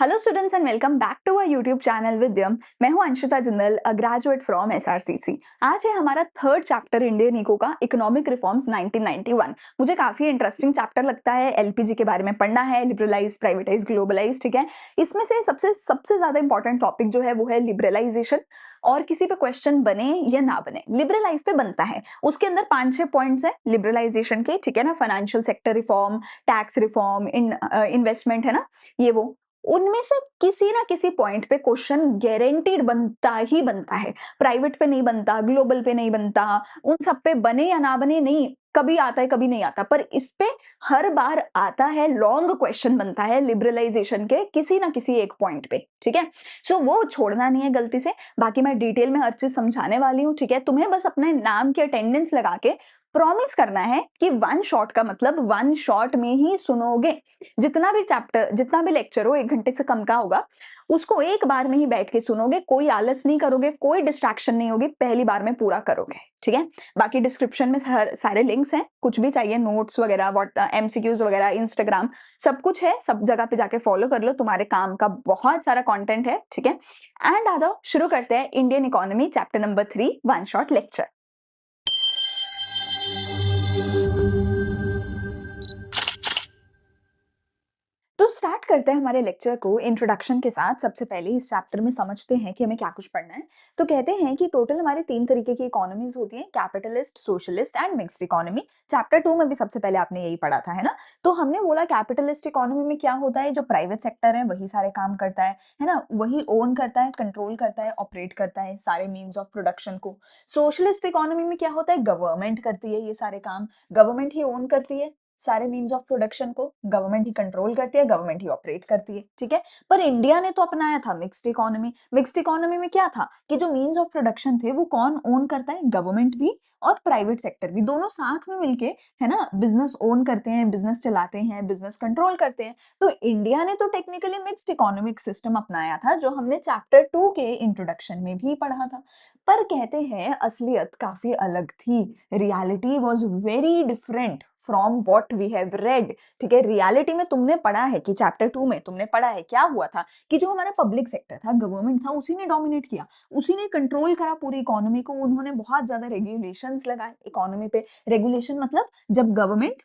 Hello students and welcome back to our YouTube channel Vidyam. मैं हूं Anshita Jindal, a graduate from SRCC. आज है हमारा थर्ड चैप्टर इंडियन इको का, इकोनॉमिक रिफॉर्म्स 1991। मुझे काफी इंटरेस्टिंग चैप्टर लगता है। एलपीजी के बारे में पढ़ना है, लिबरलाइज, प्राइवेटाइज, ग्लोबलाइज, ठीक है। इसमें से सबसे सबसे ज्यादा इंपॉर्टेंट टॉपिक जो है वो है लिबरलाइजेशन। और किसी पे क्वेश्चन बने या ना बने, लिबरलाइज पे बनता है। उसके अंदर 5-6 पॉइंट्स है लिबरलाइजेशन के, ठीक है ना। Financial sector reform, tax reform, investment, है ना, ये वो। उनमें से किसी ना किसी पॉइंट पे क्वेश्चन गारंटीड बनता ही बनता है। प्राइवेट पे नहीं बनता, ग्लोबल पे नहीं बनता, उन सब पे बने या ना बने नहीं, कभी आता है कभी नहीं आता, पर इस पे हर बार आता है। लॉन्ग क्वेश्चन बनता है लिबरलाइजेशन के किसी ना किसी एक पॉइंट पे, ठीक है। सो वो छोड़ना नहीं है गलती से। बाकी मैं डिटेल में हर चीज समझाने वाली हूँ, ठीक है। तुम्हें बस अपने नाम की अटेंडेंस लगा के प्रॉमिस करना है कि वन शॉट का मतलब वन शॉट में ही सुनोगे। जितना भी चैप्टर, जितना भी लेक्चर हो, 1 घंटे से कम का होगा, उसको एक बार में ही बैठ के सुनोगे। कोई आलस नहीं करोगे, कोई डिस्ट्रैक्शन नहीं होगी, पहली बार में पूरा करोगे, ठीक है। बाकी डिस्क्रिप्शन में सारे लिंक्स हैं, कुछ भी चाहिए, नोट्स वगैरह, व्हाट एमसीक्यूज वगैरह, इंस्टाग्राम, सब कुछ है। सब जगह पे जाके फॉलो कर लो, तुम्हारे काम का बहुत सारा कंटेंट है, ठीक है। एंड आ जाओ, शुरू करते हैं Indian economy chapter number 3, one shot lecture. तो स्टार्ट करते हैं हमारे लेक्चर को इंट्रोडक्शन के साथ। सबसे पहले इस चैप्टर में समझते हैं कि हमें क्या कुछ पढ़ना है। तो कहते हैं कि टोटल हमारे 3 तरीके की इकोनॉमीज होती हैं, capitalist, socialist and mixed economy. Chapter 2 में भी सबसे पहले आपने यही पढ़ा था, है ना। तो हमने बोला कैपिटलिस्ट इकोनॉमी में क्या होता है, जो प्राइवेट सेक्टर है वही सारे काम करता है ना, वही ओन करता है, कंट्रोल करता है, ऑपरेट करता है सारे मीन्स ऑफ प्रोडक्शन को। सोशलिस्ट इकोनॉमी में क्या होता है, गवर्नमेंट करती है ये सारे काम, गवर्नमेंट ही ओन करती है सारे मीन्स ऑफ प्रोडक्शन को, गवर्नमेंट ही कंट्रोल करती है, गवर्नमेंट ही ऑपरेट करती है, ठीक है। पर इंडिया ने तो अपनाया था मिक्स्ड इकोनॉमी। मिक्स्ड इकोनॉमी में क्या था कि जो मीन्स ऑफ प्रोडक्शन थे वो कौन ओन करता है, गवर्नमेंट भी और प्राइवेट सेक्टर भी, दोनों साथ में मिलके, है ना, बिजनेस ओन करते हैं, बिजनेस चलाते हैं, बिजनेस कंट्रोल करते हैं। तो इंडिया ने तो टेक्निकली मिक्स्ड इकोनॉमिक सिस्टम अपनाया था, जो हमने चैप्टर 2 के इंट्रोडक्शन में भी पढ़ा था। पर कहते हैं असलियत काफी अलग थी। Reality was very different from what we have read, ठीक है। रियलिटी में तुमने पढ़ा है कि चैप्टर 2 में तुमने पढ़ा है क्या हुआ था कि जो हमारा पब्लिक सेक्टर था, गवर्नमेंट था, उसी ने डोमिनेट किया, उसी ने कंट्रोल करा पूरी इकोनॉमी को। उन्होंने बहुत ज्यादा रेगुलेशंस लगाए इकोनॉमी पे। रेगुलेशन मतलब जब गवर्नमेंट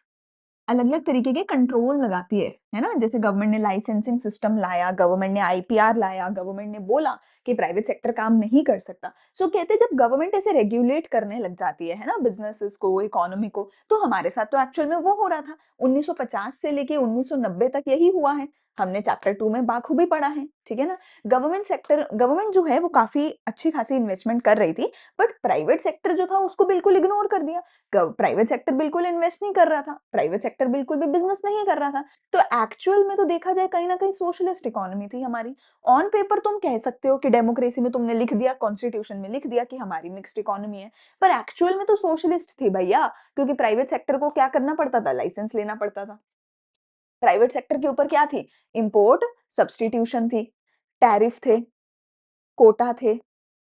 अलग अलग तरीके के कंट्रोल लगाती है ना। जैसे गवर्नमेंट ने लाइसेंसिंग सिस्टम लाया, गवर्नमेंट ने आईपीआर लाया, गवर्नमेंट ने बोला कि प्राइवेट सेक्टर काम नहीं कर सकता। सो कहते हैं जब गवर्नमेंट ऐसे रेगुलेट करने लग जाती है ना, बिजनेसेस को, इकोनॉमी को, तो हमारे साथ तो एक्चुअल में वो हो रहा था। 1950 से लेके 1990 तक यही हुआ है। हमने चैप्टर 2 में बाखूबी पढ़ा है, ठीक है ना। गवर्नमेंट सेक्टर, गवर्नमेंट जो है वो काफी अच्छी खासी इन्वेस्टमेंट कर रही थी, बट प्राइवेट सेक्टर जो था उसको बिल्कुल इग्नोर कर दिया। प्राइवेट सेक्टर बिल्कुल इन्वेस्ट नहीं कर रहा था, प्राइवेट सेक्टर बिल्कुल भी बिजनेस नहीं कर रहा था। तो एक्चुअल में तो देखा जाए कहीं ना कहीं सोशलिस्ट इकोनॉमी थी हमारी। ऑन पेपर तुम कह सकते हो कि डेमोक्रेसी में तुमने लिख दिया, कॉन्स्टिट्यूशन में लिख दिया कि हमारी मिक्स्ड इकोनॉमी है, पर एक्चुअल में तो सोशलिस्ट थी भैया। क्योंकि प्राइवेट सेक्टर को क्या करना पड़ता था, लाइसेंस लेना पड़ता था। प्राइवेट सेक्टर के ऊपर क्या थी, इंपोर्ट सब्सटीट्यूशन थी, टैरिफ थे, कोटा थे,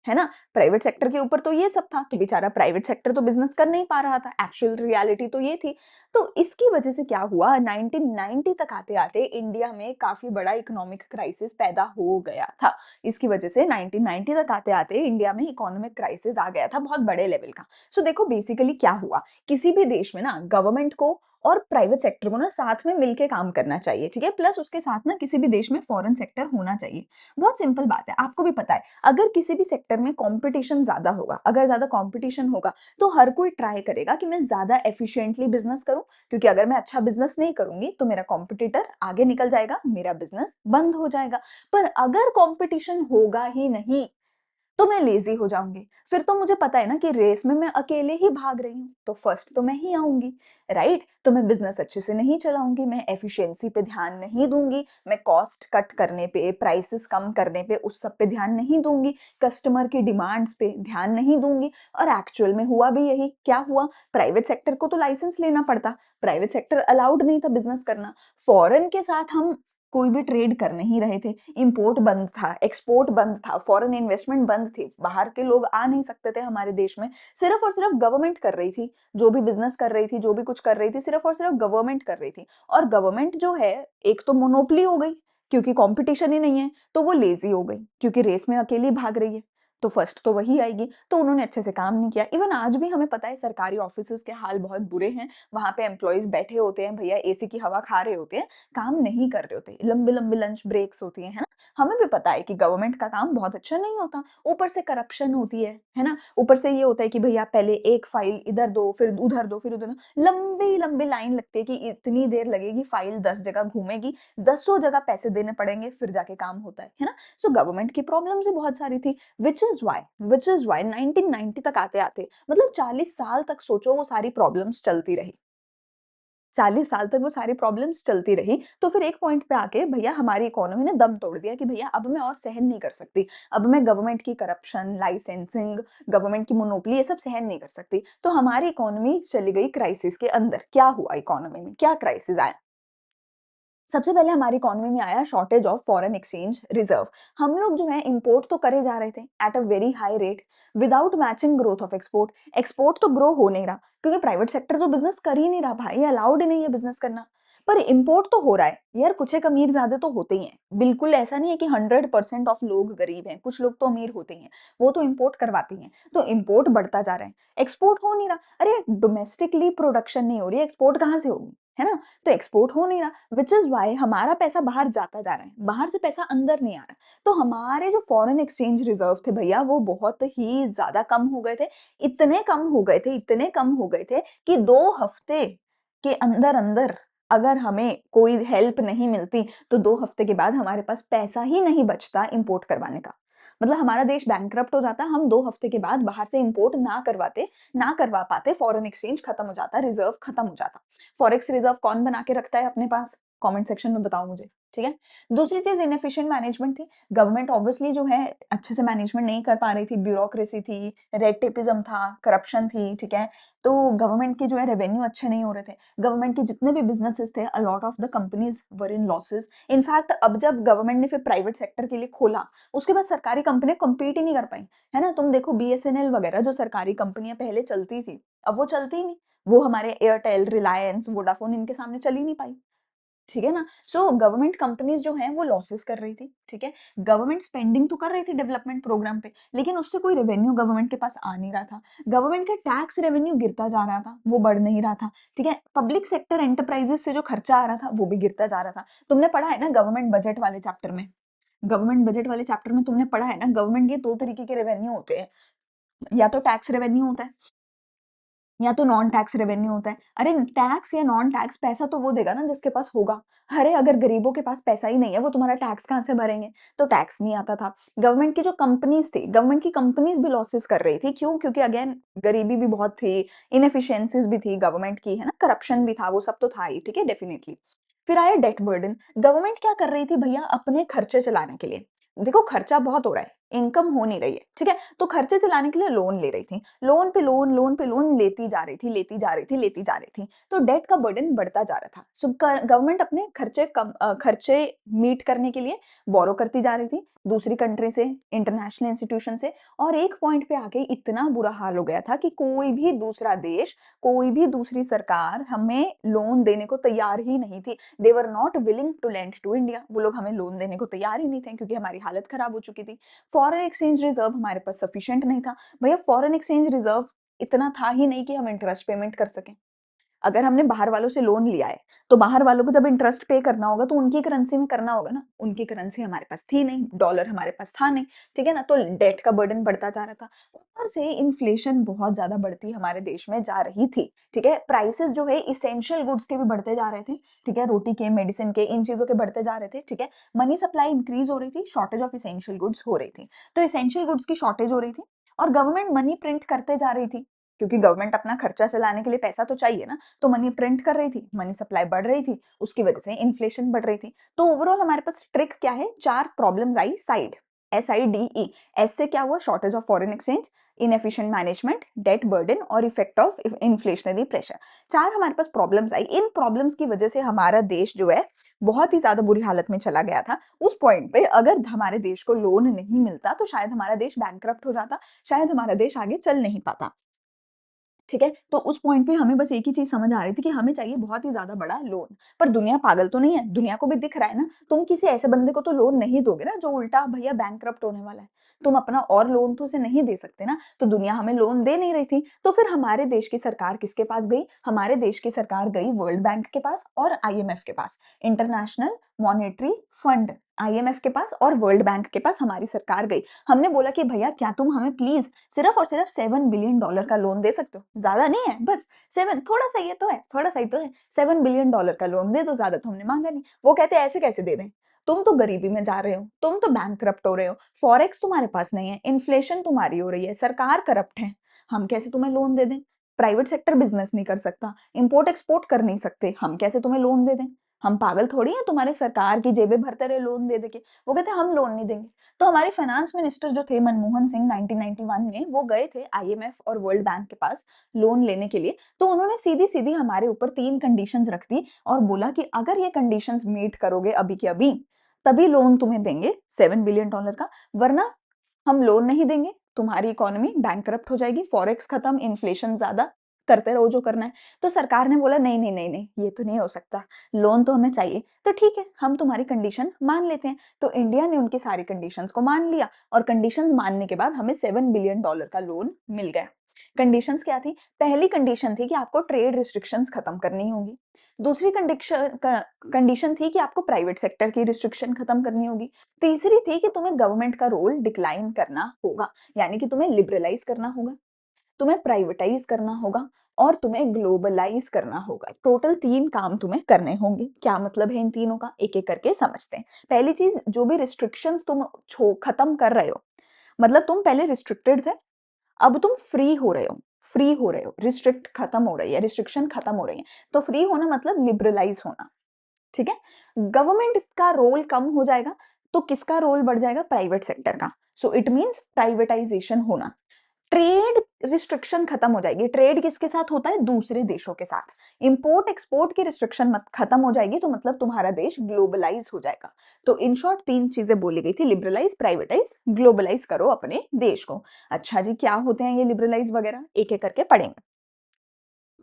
है ना। प्राइवेट सेक्टर के ऊपर तो ये सब था, तो बेचारा प्राइवेट सेक्टर तो बिजनेस कर नहीं पा रहा था। एक्चुअल रियलिटी तो ये थी। तो इसकी वजह से क्या हुआ, 1990 तक आते आते इंडिया में काफी बड़ा इकोनॉमिक क्राइसिस पैदा हो गया था। इसकी वजह से 1990 तक आते आते इंडिया में इकोनॉमिक क्राइसिस आ गया था, बहुत बड़े लेवल का। सो देखो बेसिकली क्या हुआ, किसी भी देश में ना गवर्नमेंट को और प्राइवेट सेक्टर को ना साथ में मिलके काम करना चाहिए, ठीक है। प्लस उसके साथ ना किसी भी देश में फॉरेन सेक्टर होना चाहिए। बहुत सिंपल बात है, आपको भी पता है। अगर किसी भी सेक्टर में कंपटीशन ज्यादा होगा, अगर ज्यादा कंपटीशन होगा, तो हर कोई ट्राई करेगा कि मैं ज्यादा एफिशिएंटली बिजनेस करूं। क्योंकि अगर मैं अच्छा बिजनेस नहीं करूंगी तो मेरा कॉम्पिटिटर आगे निकल जाएगा, मेरा बिजनेस बंद हो जाएगा। पर अगर कंपटीशन होगा ही नहीं तो मैं लेजी हो जाऊंगी। फिर तो मुझे पता है ना कि रेस में मैं अकेले ही भाग रही हूँ, तो फर्स्ट तो मैं ही आऊंगी, राइट। तो मैं बिजनेस अच्छे से नहीं चलाऊंगी, मैं एफिशिएंसी पे ध्यान नहीं दूंगी, मैं कॉस्ट कट करने पे, प्राइसेस कम करने पे, उस सब पे ध्यान नहीं दूंगी, कस्टमर की डिमांड्स पे ध्यान नहीं दूंगी। और एक्चुअल में हुआ भी यही। क्या हुआ, प्राइवेट सेक्टर को तो लाइसेंस लेना पड़ता, प्राइवेट सेक्टर अलाउड नहीं था बिजनेस करना। फॉरेन के साथ हम कोई भी ट्रेड कर नहीं रहे थे, इंपोर्ट बंद था, एक्सपोर्ट बंद था, फॉरेन इन्वेस्टमेंट बंद थी, बाहर के लोग आ नहीं सकते थे हमारे देश में। सिर्फ और सिर्फ गवर्नमेंट कर रही थी, जो भी बिजनेस कर रही थी, जो भी कुछ कर रही थी, सिर्फ और सिर्फ गवर्नमेंट कर रही थी। और गवर्नमेंट जो है, एक तो मोनोपोली हो गई, क्योंकि कॉम्पिटिशन ही नहीं है, तो वो लेज़ी हो गई, क्योंकि रेस में अकेली भाग रही है, तो फर्स्ट तो वही आएगी, तो उन्होंने अच्छे से काम नहीं किया। इवन आज भी हमें पता है सरकारी ऑफ़िसेज़ के हाल बहुत बुरे हैं, वहाँ पे एम्प्लॉइज़ बैठे होते हैं, भैया एसी की हवा खा रहे होते हैं, काम नहीं कर रहे होते, लंबी-लंबी लंच ब्रेक्स होती हैं, है ना? हमें भी पता है कि गवर्नमेंट का काम बहुत अच्छा नहीं होता, ऊपर से करप्शन होती है ना? ऊपर से ये होता है कि भैया पहले एक फाइल इधर दो, फिर उधर दो, लंबी-लंबी लाइन लगती है कि इतनी देर लगेगी, फाइल 10 जगह घूमेगी, दसों जगह पैसे देने पड़ेंगे, फिर जाके काम होता है ना? सो गवर्नमेंट की प्रॉब्लम्स ही बहुत सारी थी, व्हिच इज़ व्हाई 1990 तक आते-आते मतलब 40 साल तक सोचो वो सारी प्रॉब्लम्स चलती रही। 40 साल तक वो सारी प्रॉब्लम्स चलती रही, तो फिर एक पॉइंट पे आके भैया हमारी इकोनॉमी ने दम तोड़ दिया कि भैया अब मैं और सहन नहीं कर सकती। अब मैं गवर्नमेंट की करप्शन, लाइसेंसिंग, गवर्नमेंट की मोनोपोली ये सब सहन नहीं कर सकती। तो हमारी इकोनॉमी चली गई क्राइसिस के अंदर। क्या हुआ इकोनॉमी में? क्या क्राइसिस आया? सबसे पहले हमारी इकोनॉमी में आया shortage of foreign exchange reserve. हम लोग जो है इंपोर्ट तो करे जा रहे थे at a very high rate without matching growth of export. Export तो ग्रो हो नहीं रहा क्योंकि प्राइवेट सेक्टर तो बिजनेस कर ही नहीं रहा भाई, अलाउड ही नहीं है बिजनेस करना। पर इंपोर्ट तो हो रहा है यार, कुछ एक अमीर ज्यादा तो होते ही हैं, बिल्कुल ऐसा नहीं है कि 100% ऑफ लोग गरीब हैं, कुछ लोग तो अमीर होते ही हैं, वो तो इंपोर्ट करवाती हैं। तो इंपोर्ट बढ़ता जा रहा है, एक्सपोर्ट हो नहीं रहा। अरे डोमेस्टिकली प्रोडक्शन नहीं हो रही, एक्सपोर्ट कहाँ से होगी, है ना? तो एक्सपोर्ट हो नहीं रहा, व्हिच इज़ व्हाई हमारा पैसा बाहर जाता जा रहा है, बाहर से पैसा अंदर नहीं आ रहा है। तो हमारे जो फॉरेन एक्सचेंज रिज़र्व थे भैया वो बहुत ही ज़्यादा कम हो गए थे। इतने कम हो गए थे कि 2 हफ्ते के अंदर-अंदर अगर हमें कोई हेल्प नहीं मिलती, तो 2 हफ्ते के बाद हमारे पास पैसा ही नहीं बचता इम्पोर्ट करवाने का। मतलब हमारा देश बैंकरप्ट हो जाता, हम 2 हफ्ते के बाद बाहर से इम्पोर्ट ना करवा पाते, फॉरेन एक्सचेंज खत्म हो जाता, रिज़र्व खत्म हो जाता। फॉरेक्स रिजर्व कौन बना के रखता है अपने पास? कमेंट सेक्शन में बताओ मुझे, ठीक है? दूसरी चीज़ इनएफिशिएंट मैनेजमेंट थी। गवर्नमेंट ऑब्वियसली जो है अच्छे से मैनेजमेंट नहीं कर पा रही थी, ब्यूरोक्रेसी थी, रेड टेपिज्म था, करप्शन थी, ठीक है? तो गवर्नमेंट के जो है रेवेन्यू अच्छे नहीं हो रहे थे। गवर्नमेंट के जितने भी बिज़नेसेस थे, a lot of the companies were in losses. In fact अब जब गवर्नमेंट ने फिर प्राइवेट सेक्टर के लिए खोला, उसके बाद सरकारी कंपनियाँ कम्पीट ही नहीं कर पाईं, है ना? तुम देखो बीएसएनएल वगैरह जो सरकारी कंपनियाँ पहले चलती थी, अब वो चलती ही नहीं। वो हमारे एयरटेल, रिलायंस, वोडाफ़ोन इनके सामने चल ही नहीं पाई, ठीक है ना? सो गवर्नमेंट कंपनीज़ जो हैं वो लॉसेस कर रही थी, ठीक है? गवर्नमेंट स्पेंडिंग तो कर रही थी डेवलपमेंट प्रोग्राम पे, लेकिन उससे कोई रेवेन्यू गवर्नमेंट के पास आ नहीं रहा था। गवर्नमेंट का टैक्स रेवेन्यू गिरता जा रहा था, वो बढ़ नहीं रहा था, ठीक है? पब्लिक सेक्टर एंटरप्राइज़ेज़ से जो खर्चा आ रहा था, वो भी गिरता जा रहा था। तुमने पढ़ा है ना गवर्नमेंट बजट वाले चैप्टर में? गवर्नमेंट बजट वाले चैप्टर में तुमने पढ़ा है ना गवर्नमेंट के 2 तरीके के रेवेन्यू होते हैं, या तो टैक्स रेवेन्यू होता है या तो नॉन टैक्स रेवेन्यू होता है। अरे टैक्स या नॉन टैक्स पैसा तो वो देगा ना जिसके पास होगा। अरे अगर गरीबों के पास पैसा ही नहीं है, वो तुम्हारा टैक्स कहाँ से भरेंगे? तो टैक्स नहीं आता था। गवर्नमेंट की जो कंपनीज़ थी, गवर्नमेंट की कंपनीज़ भी लॉसेस कर रही थी। क्यों? क्योंकि अगेन गरीबी भी बहुत थी, इनएफिशिएंसीज़ भी थी गवर्नमेंट की, है ना? करप्शन भी था, वो सब तो था ही, ठीक है? डेफिनिटली। फिर आया डेट बर्डन। गवर्नमेंट क्या कर रही थी भैया अपने खर्चे चलाने के लिए? देखो खर्चा बहुत हो रहा है, इनकम हो नहीं रही है, ठीक है? तो खर्चे चलाने के लिए लोन ले रही थी। लोन पे लोन लेती जा रही थी, लेती जा रही थी। तो डेट का बर्डन बढ़ता जा रहा था। सो गवर्नमेंट अपने खर्चे मीट करने के लिए बोरो करती जा रही थी, दूसरी कंट्री से, इंटरनेशनल इंस्टीट्यूशन से। और एक पॉइंट पे आके इतना बुरा हाल हो गया था कि कोई भी दूसरा देश, कोई भी दूसरी सरकार हमें लोन देने को तैयार ही नहीं थी। They were not willing to lend to India. वो लोग हमें लोन देने को तैयार ही नहीं थे क्योंकि हमारी हालत खराब हो चुकी थी। फॉरेन एक्सचेंज रिजर्व हमारे पास सफिशिएंट नहीं था। भैया फॉरेन एक्सचेंज रिजर्व इतना था ही नहीं कि हम इंटरेस्ट पेमेंट कर सकें। अगर हमने बाहर वालों से लोन लिया है, तो बाहर वालों को जब इंटरेस्ट पे करना होगा तो उनकी करेंसी में करना होगा ना, उनकी करेंसी हमारे पास थी नहीं, डॉलर हमारे पास था नहीं, ठीक है ना? तो डेट का बर्डन बढ़ता जा रहा था। ऊपर से इन्फ्लेशन बहुत ज़्यादा बढ़ती हमारे देश में जा रही थी, ठीक है? प्राइसेज़ जो है एसेंशियल गुड्स के भी बढ़ते जा रहे थे, ठीक है? रोटी के, मेडिसिन के, इन चीज़ों के बढ़ते जा रहे थे, ठीक है? मनी सप्लाई इंक्रीज़ हो रही थी, शॉर्टेज ऑफ एसेंशियल गुड्स हो रही थी। तो एसेंशियल गुड्स की शॉर्टेज हो रही थी और गवर्नमेंट मनी प्रिंट करते जा रही थी, क्योंकि गवर्नमेंट अपना खर्चा चलाने के लिए पैसा तो चाहिए ना। तो मनी प्रिंट कर रही थी, मनी सप्लाई बढ़ रही थी, उसकी वजह से इन्फ्लेशन बढ़ रही थी। तो ओवरऑल हमारे पास ट्रिक क्या है? 4 problems I side, SIDE। S से क्या हुआ? Shortage of foreign exchange, inefficient management, debt burden और इफेक्ट ऑफ इन्फ्लेशनरी प्रेशर। 4 हमारे पास प्रॉब्लम्स आई। इन प्रॉब्लम्स की वजह से हमारा देश जो है बहुत ही ज़्यादा बुरी हालत में चला गया था। उस पॉइंट पे अगर हमारे देश को लोन नहीं मिलता तो शायद हमारा देश बैंकरप्ट हो जाता, शायद हमारा देश आगे चल नहीं पाता। ठीक है? तो उस पॉइंट पे हमें बस एक ही चीज़ समझ आ रही थी कि हमें चाहिए बहुत ही ज़्यादा बड़ा लोन। पर दुनिया पागल तो नहीं है, दुनिया को भी दिख रहा है ना, तुम किसी ऐसे बंदे को तो लोन नहीं दोगे ना जो उल्टा भैया बैंकरप्ट होने वाला है। तुम अपना और लोन तो उसे नहीं दे सकते ना, तो दुनिया हमें लोन दे नहीं रही थी। तो फिर हमारे देश की सरकार किसके पास गई? हमारे देश की सरकार गई वर्ल्ड बैंक के पास और आईएमएफ के पास, इंटरनेशनल मॉनेटरी फंड, आईएमएफ के पास और वर्ल्ड बैंक के पास हमारी सरकार गई। हमने बोला कि भैया क्या तुम हमें प्लीज़ सिर्फ और सिर्फ $7 बिलियन का लोन दे सकते हो? ज़्यादा नहीं है, बस 7 थोड़ा-सा ये तो है, थोड़ा-सा ही तो है। $7 बिलियन का लोन दे दो, ज़्यादा तो हमने माँगा नहीं। वो कहते हैं ऐसे कैसे दे दें? तुम तो गरीबी में जा रहे हो, तुम तो बैंकरप्ट हो रहे हो, फॉरेक्स तुम्हारे पास नहीं है, इन्फ्लेशन तुम्हारी हो रही है, सरकार करप्ट है। हम कैसे तुम्हें लोन दे दें? प्राइवेट सेक्टर बिज़नेस नहीं कर सकता, इम्पोर्ट एक्सपोर्ट कर नहीं सकते, हम कैसे तुम्हें लोन दे दें? हम पागल थोड़ी हैं तुम्हारे सरकार की जेबें भरते रहे लोन दे-दे के। वो कहते हैं हम लोन नहीं देंगे। तो हमारे फाइनेंस मिनिस्टर जो थे मनमोहन सिंह 1991 में वो गए थे आईएमएफ और वर्ल्ड बैंक के पास लोन लेने के लिए। तो उन्होंने सीधी-सीधी हमारे ऊपर 3 कंडीशंस रख दी और बोला कि अगर ये कंडीशंस मीट करोगे अभी के अभी, तभी लोन तुम्हें देंगे $7 बिलियन का, वरना हम लोन नहीं देंगे, तुम्हारी इकोनॉमी बैंकरप्ट हो जाएगी, फॉरेक्स खत्म, इन्फ्लेशन ज़्यादा, करते रहो जो करना है। तो सरकार ने बोला नहीं, नहीं, नहीं, नहीं, ये तो नहीं हो सकता, लोन तो हमें चाहिए। तो ठीक है, हम तुम्हारी कंडीशन मान लेते हैं। तो इंडिया ने उनकी सारी कंडीशंस को मान लिया और कंडीशंस मानने के बाद हमें $7 बिलियन का लोन मिल गया। कंडीशंस क्या थी? पहली कंडीशन थी कि आपको ट्रेड रिस्ट्रिक्शंस खत्म करनी होगी। दूसरी कंडीशन थी कि आपको प्राइवेट सेक्टर की रिस्ट्रिक्शन खत्म करनी होगी। तीसरी थी कि तुम्हें गवर्नमेंट का रोल डिक्लाइन करना होगा, यानी कि तुम्हें लिबरलाइज़ करना होगा, तुम्हें प्राइवेटाइज़ करना होगा और तुम्हें ग्लोबलाइज़ करना होगा। टोटल 3 काम तुम्हें करने होंगे। क्या मतलब है इन तीनों का? एक-एक करके समझते हैं। पहली चीज़, जो भी रिस्ट्रिक्शंस तुम खत्म कर रहे हो, मतलब तुम पहले रिस्ट्रिक्टेड थे, अब तुम फ्री हो रहे हो, फ्री हो रहे हो, रिस्ट्रिक्ट खत्म हो रही है, रिस्ट्रिक्शन खत्म हो रही है। तो फ्री होना मतलब लिबरलाइज़ होना। ठीक है? गवर्नमेंट का रोल कम हो जाएगा, तो किसका रोल बढ़ जाएगा? प्राइवेट सेक्टर का। सो इट मीन्स प्राइवेटाइजेशन होना। ट्रेड रिस्ट्रिक्शन खत्म हो जाएगी। ट्रेड किसके साथ होता है? दूसरे देशों के साथ। इंपोर्ट एक्सपोर्ट की रिस्ट्रिक्शन मत खत्म हो जाएगी तो मतलब तुम्हारा देश ग्लोबलाइज हो जाएगा। तो इन शॉर्ट 3 चीजें बोली गई थी, लिबरलाइज, प्राइवेटाइज, ग्लोबलाइज करो अपने देश को। अच्छा जी, क्या होते हैं ये लिबरलाइज वगैरह? एक-एक करके पढ़ेंगे।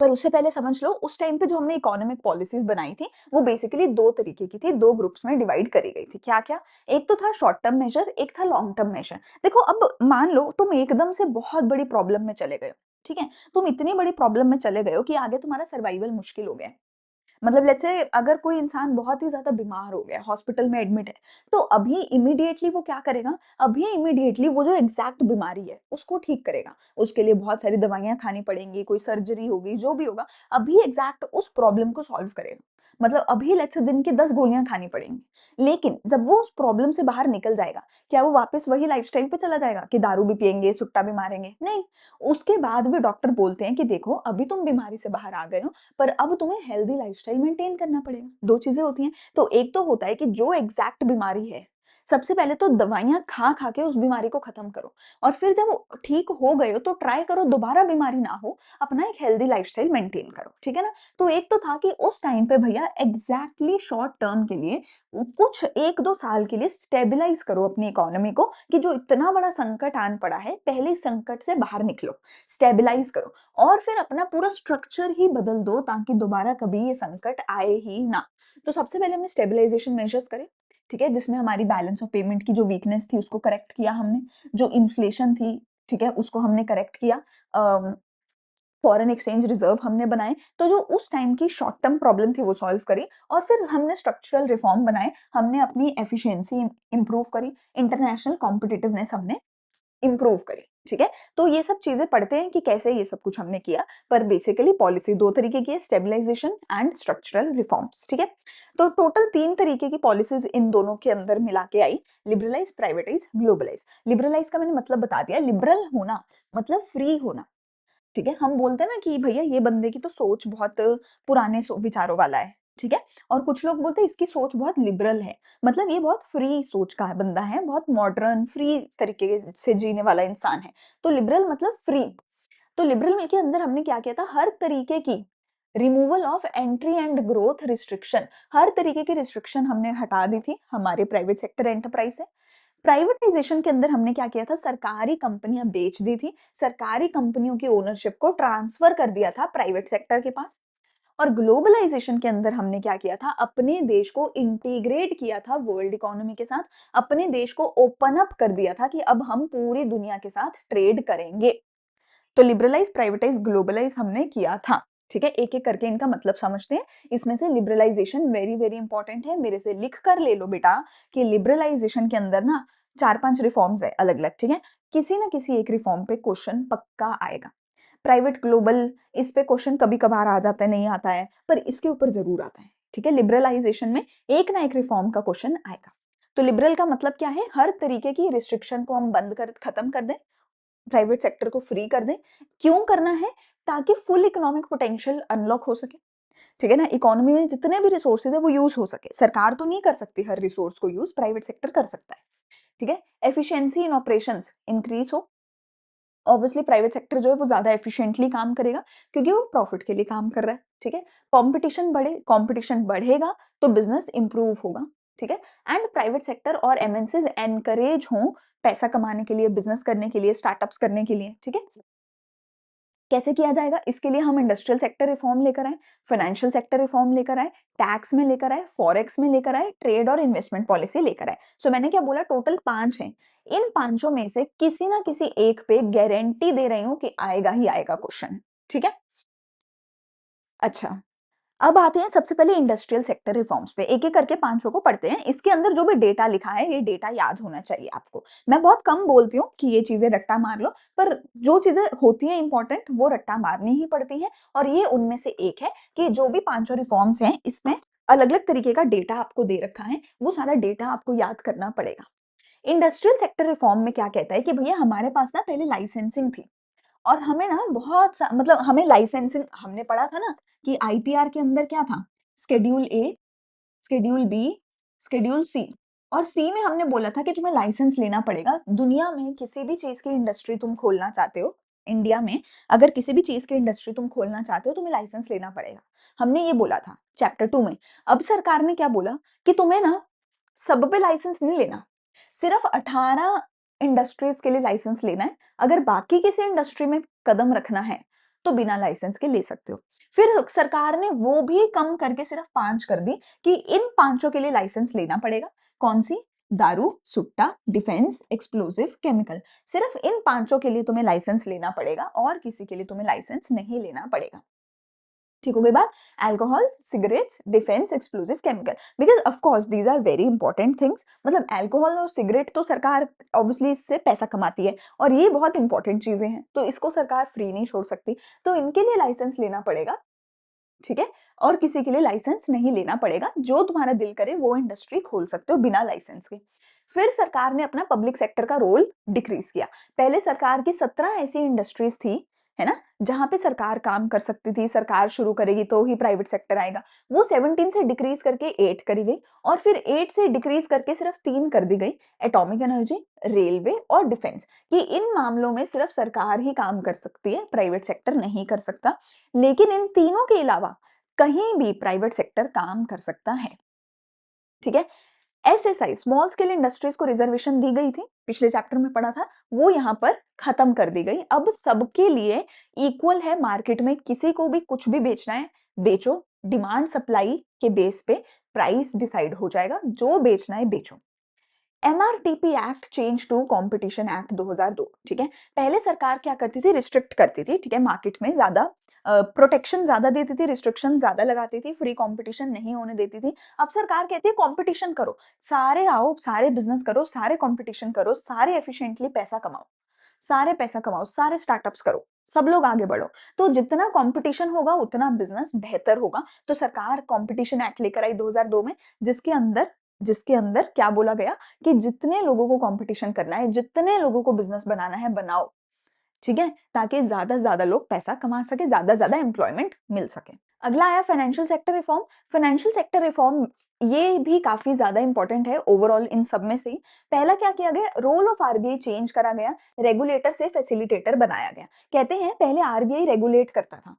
पर उससे पहले समझ लो उस टाइम पे जो हमने इकोनॉमिक पॉलिसीज़ बनाई थी, वो बेसिकली 2 तरीके की थी, 2 ग्रुप्स में डिवाइड करी गई थी। क्या-क्या? एक तो था शॉर्ट टर्म मेजर, एक था लॉन्ग टर्म मेजर। देखो अब मान लो तुम एकदम से बहुत बड़ी प्रॉब्लम में चले गए हो, ठीक है? तुम इतनी बड़ी प्रॉब्लम में चले गए हो कि आगे तुम्हारा सर्वाइवल मुश्किल हो गया है। मतलब लेट्स से अगर कोई इंसान बहुत ही ज़्यादा बीमार हो गया, हॉस्पिटल में एडमिट है, तो अभी इमीडिएटली वो क्या करेगा? अभी इमीडिएटली वो जो एग्ज़ैक्ट बीमारी है, उसको ठीक करेगा। उसके लिए बहुत सारी दवाइयाँ खानी पड़ेंगी, कोई सर्जरी होगी, जो भी होगा, अभी एग्ज़ैक्ट उस प्रॉब्लम को सॉल्व करेगा। मतलब अभी लेट्स से दिन की 10 गोलियाँ खानी पड़ेंगी। लेकिन जब वो उस प्रॉब्लम से बाहर निकल जाएगा, क्या वो वापस वही लाइफ़स्टाइल पे चला जाएगा कि दारू भी पिएँगे, सुट्टा भी मारेंगे? नहीं, उसके बाद भी डॉक्टर बोलते हैं कि देखो अभी तुम बीमारी से बाहर आ गए हो, पर अब तुम्हें हेल्दी लाइफस्टाइल मेंटेन करना पड़ेगा। 2 चीज़ें होती हैं। तो एक तो होता है कि जो एग्ज़ैक्ट बीमारी है, सबसे पहले तो दवाइयाँ खा-खा के उस बीमारी को खत्म करो और फिर जब ठीक हो गए हो तो ट्राई करो दोबारा बीमारी ना हो, अपना एक हेल्दी लाइफस्टाइल मेंटेन करो, ठीक है ना? तो एक तो था कि उस टाइम पे भैया एग्ज़ैक्टली शॉर्ट टर्म के लिए कुछ 1-2 साल के लिए स्टेबलाइज़ करो अपनी इकोनॉमी को कि जो इतना बड़ा संकट आन पड़ा है, पहले इस संकट से बाहर निकलो, स्टेबलाइज़ करो। और फिर अपना पूरा स्ट्रक्चर ही बदल दो ताकि दोबारा कभी ये संकट आए ही ना। तो सबसे पहले हमने स्टेबलाइजेशन मेजर्स करे, ठीक है? जिसमें हमारी बैलेंस ऑफ पेमेंट की जो वीकनेस थी उसको करेक्ट किया हमने, जो इन्फ्लेशन थी, ठीक है? उसको हमने करेक्ट किया। फॉरेन एक्सचेंज रिजर्व हमने बनाए, तो जो उस टाइम की शॉर्ट टर्म प्रॉब्लम थी वो सॉल्व करी और फिर हमने स्ट्रक्चरल रिफॉर्म बनाए, हमने अपनी एफिशिएंसी इम्प्रूव करी, इंटरनेशनल कॉम्पिटिटिवनेस हमने इम्प्रूव करी, ठीक है? तो ये सब चीज़ें पढ़ते हैं कि कैसे ये सब कुछ हमने किया, पर बेसिकली पॉलिसी 2 तरीके की है, स्टेबलाइजेशन एंड स्ट्रक्चरल रिफॉर्म्स, ठीक है? तो टोटल 3 तरीके की पॉलिसीज़ इन दोनों के अंदर मिला के आई, लिबरलाइज़, प्राइवेटाइज़, ग्लोबलाइज़। लिबरलाइज़ का मैंने मतलब बता दिया, लिबरल होना मतलब फ्री होना, ठीक है? हम बोलते हैं ना कि भैया ये बंदे की तो सोच बहुत पुराने विचारों वाला है, ठीक है? और कुछ लोग बोलते हैं इसकी सोच बहुत लिबरल है, मतलब ये बहुत फ्री सोच का है बंदा है, बहुत मॉडर्न फ्री तरीके से जीने वाला इंसान है। तो लिबरल मतलब फ्री। तो लिबरल में के अंदर हमने क्या किया था, हर तरीके की removal of entry and growth restriction, हर तरीके की रिस्ट्रिक्शन हमने हटा दी थी हमारे प्राइवेट सेक्टर एंटरप्राइज से। प्राइवेटाइजेशन के अंदर हमने क्या किया था, सरकारी कंपनियां बेच दी थी, सरकारी कंपनियों की ओनरशिप को ट्रांसफर कर दिया था प्राइवेट सेक्टर के पास। और ग्लोबलाइजेशन के अंदर हमने क्या किया था, अपने देश को इंटीग्रेट किया था वर्ल्ड इकोनॉमी के साथ, अपने देश को ओपन अप कर दिया था कि अब हम पूरी दुनिया के साथ ट्रेड करेंगे। तो लिबरलाइज, प्राइवेटाइज, ग्लोबलाइज हमने किया था। ठीक है, एक एक करके इनका मतलब समझते हैं। इसमें से लिबरलाइजेशन वेरी वेरी इंपॉर्टेंट है, मेरे से लिख कर ले लो बेटा कि लिबरलाइजेशन के अंदर ना 4-5 रिफॉर्म्स है अलग अलग। ठीक है, किसी ना किसी एक रिफॉर्म पे क्वेश्चन पक्का आएगा। प्राइवेट ग्लोबल, इस पे क्वेश्चन कभी कभार आ जाता है, नहीं आता है, पर इसके ऊपर जरूर आता है। ठीक है, लिबरलाइजेशन में एक ना एक रिफॉर्म का क्वेश्चन आएगा। तो लिबरल का मतलब क्या है, हर तरीके की रिस्ट्रिक्शन को हम बंद कर खत्म कर दें, प्राइवेट सेक्टर को फ्री कर दें। क्यों करना है, ताकि फुल इकोनॉमिक पोटेंशियल अनलॉक हो सके। ठीक है ना, इकोनॉमी में जितने भी रिसोर्सेज है वो यूज हो सके। सरकार तो नहीं कर सकती हर रिसोर्स को यूज, प्राइवेट सेक्टर कर सकता है। ठीक है, एफिशिएंसी इन ऑपरेशंस इंक्रीज हो। ऑब्वियसली प्राइवेट सेक्टर जो है वो ज्यादा एफिशिएंटली काम करेगा, क्योंकि वो प्रॉफिट के लिए काम कर रहा है। ठीक है, कंपटीशन बढ़े, कंपटीशन बढ़ेगा तो बिजनेस इंप्रूव होगा। ठीक है, एंड प्राइवेट सेक्टर और एमएनसीज एनकरेज हो पैसा कमाने के लिए, बिजनेस करने के लिए, स्टार्टअप्स करने के लिए। ठीक है, कैसे किया जाएगा, इसके लिए हम इंडस्ट्रियल सेक्टर रिफॉर्म लेकर आए, फाइनेंशियल सेक्टर रिफॉर्म लेकर आए, टैक्स में लेकर आए, फॉरेक्स में लेकर आए, ट्रेड और इन्वेस्टमेंट पॉलिसी लेकर आए। सो मैंने क्या बोला, टोटल 5 हैं। इन पांचों में से किसी ना किसी एक पे गारंटी दे रही हूं कि आएगा ही आएगा क्वेश्चन। ठीक है, अच्छा, अब आते हैं सबसे पहले इंडस्ट्रियल सेक्टर रिफॉर्म्स पे। एक एक करके पांचों को पढ़ते हैं। इसके अंदर जो भी डेटा लिखा है, ये डेटा याद होना चाहिए आपको। मैं बहुत कम बोलती हूँ कि ये चीजें रट्टा मार लो, पर जो चीजें होती हैं इंपॉर्टेंट वो रट्टा मारनी ही पड़ती हैं। और ये उनमें से एक है कि जो भी पांचों रिफॉर्म्स हैं, इसमें अलग अलग तरीके का डेटा आपको दे रखा है, वो सारा डेटा आपको याद करना पड़ेगा। इंडस्ट्रियल सेक्टर रिफॉर्म में क्या कहता है कि भैया हमारे पास ना पहले लाइसेंसिंग थी, और हमें ना मतलब हमें लाइसेंसिंग, हमने पढ़ा था ना कि आईपीआर के अंदर क्या था, शेड्यूल ए, शेड्यूल बी, शेड्यूल सी। और सी में हमने बोला था कि तुम्हें लाइसेंस लेना पड़ेगा। दुनिया में किसी भी चीज की इंडस्ट्री तुम खोलना चाहते हो, इंडिया में अगर किसी भी चीज की इंडस्ट्री तुम खोलना चाहते हो, तुम्हें लाइसेंस लेना पड़ेगा। हमने ये बोला था चैप्टर 2 में। अब सरकार ने क्या बोला कि तुम्हें ना सब पे लाइसेंस नहीं लेना, सिर्फ 18 इंडस्ट्रीज के लिए लाइसेंस लेना है। अगर बाकी किसी इंडस्ट्री में कदम रखना है तो बिना लाइसेंस के ले सकते हो। फिर सरकार ने वो भी कम करके सिर्फ 5 कर दी कि इन पांचों के लिए लाइसेंस लेना पड़ेगा। कौन सी, दारू, सुट्टा, डिफेंस, एक्सप्लोसिव, केमिकल। सिर्फ इन पांचों के लिए तुम्हें लाइसेंस लेना पड़ेगा और किसी के लिए तुम्हें लाइसेंस नहीं लेना पड़ेगा। ठीक हो गई बात, alcohol, cigarettes, defence, explosive, chemical. Because of course these are very important things. मतलब अल्कोहल और सिगरेट तो सरकार ऑब्वियसली इससे पैसा कमाती है, और ये बहुत इंपॉर्टेंट चीजें हैं, तो इसको सरकार फ्री नहीं छोड़ सकती। तो इनके लिए लाइसेंस लेना पड़ेगा। ठीक है, और किसी के लिए लाइसेंस नहीं लेना पड़ेगा। जो तुम्हारा दिल करे वो इंडस्ट्री खोल सकते हो बिना लाइसेंस के। फिर सरकार ने अपना पब्लिक सेक्टर का रोल डिक्रीज किया। पहले सरकार की 17 ऐसी इंडस्ट्रीज थी, है ना, जहां पे सरकार काम कर सकती थी, सरकार शुरू करेगी तो ही प्राइवेट सेक्टर आएगा। वो 17 से डिक्रीज करके 8 करी गई, और फिर 8 से डिक्रीज करके सिर्फ 3 कर दी गई, एटॉमिक एनर्जी, रेलवे और डिफेंस। कि इन मामलों में सिर्फ सरकार ही काम कर सकती है, प्राइवेट सेक्टर नहीं कर सकता। लेकिन इन तीनों के अलावा कहीं भी प्राइवेट सेक्टर काम कर सकता है। ठीक है, एसएसआई, स्मॉल स्केल इंडस्ट्रीज को रिजर्वेशन दी गई थी, पिछले चैप्टर में पढ़ा था, वो यहाँ पर खत्म कर दी गई। अब सबके लिए इक्वल है, मार्केट में किसी को भी कुछ भी बेचना है बेचो, डिमांड सप्लाई के बेस पे प्राइस डिसाइड हो जाएगा, जो बेचना है बेचो। MRTP act change to competition act 2002। ठीक है, पहले सरकार क्या करती थी, रिस्ट्रिक्ट करती थी। ठीक है, मार्केट में ज्यादा प्रोटेक्शन ज्यादा देती थी, रिस्ट्रिक्शन ज्यादा लगाती थी, फ्री कंपटीशन नहीं होने देती थी। अब सरकार कहती है कंपटीशन करो, सारे आओ, सारे बिजनेस करो, सारे कंपटीशन करो, सारे एफिशिएंटली पैसा कमाओ, सारे पैसा कमाओ, सारे स्टार्टअप्स करो, सब लोग आगे बढ़ो। तो जितना कंपटीशन होगा उतना बिजनेस बेहतर होगा। तो सरकार कंपटीशन एक्ट लेकर आई 2002 में, जिसके अंदर क्या बोला गया कि जितने लोगों को कंपटीशन करना है, जितने लोगों को बिजनेस बनाना है बनाओ। ठीक है, ताकि ज्यादा से ज्यादा लोग पैसा कमा सके, ज्यादा से ज्यादा एम्प्लॉयमेंट मिल सके। अगला आया financial sector reform. Financial sector reform ये भी काफी ज्यादा इंपॉर्टेंट है ओवरऑल इन सब में से। पहला क्या किया गया, रोल ऑफ आरबीआई चेंज करा गया, रेगुलेटर से फैसिलिटेटर बनाया गया। कहते हैं पहले आरबीआई रेगुलेट करता था,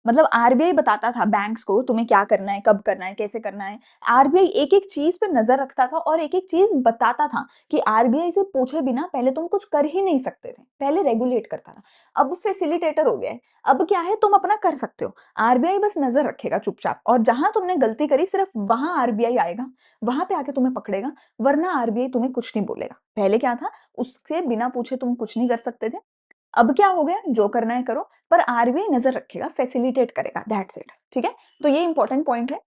मतलब आरबीआई बताता था बैंक्स को तुम्हें क्या करना है, कब करना है, कैसे करना है। आरबीआई एक-एक चीज़ पे नज़र रखता था और एक-एक चीज़ बताता था कि आरबीआई से पूछे बिना पहले तुम कुछ कर ही नहीं सकते थे। पहले रेगुलेट करता था। अब फैसिलिटेटर हो गया है। अब क्या है तुम अपना कर सकते हो। आरबीआई बस नज़र रखेगा चुपचाप और जहाँ तुमने गलती करी सिर्फ वहाँ आरबीआई आएगा, वहाँ पे आके तुम्हें पकड़ेगा, वरना आरबीआई तुम्हें कुछ नहीं बोलेगा। पहले क्या था, उससे बिना पूछे तुम कुछ नहीं कर सकते थे। अब क्या हो गया, जो करना है करो, पर आरबीआई नज़र रखेगा, फैसिलिटेट करेगा, दैट्स इट, ठीक है? तो ये इंपॉर्टेंट पॉइंट है।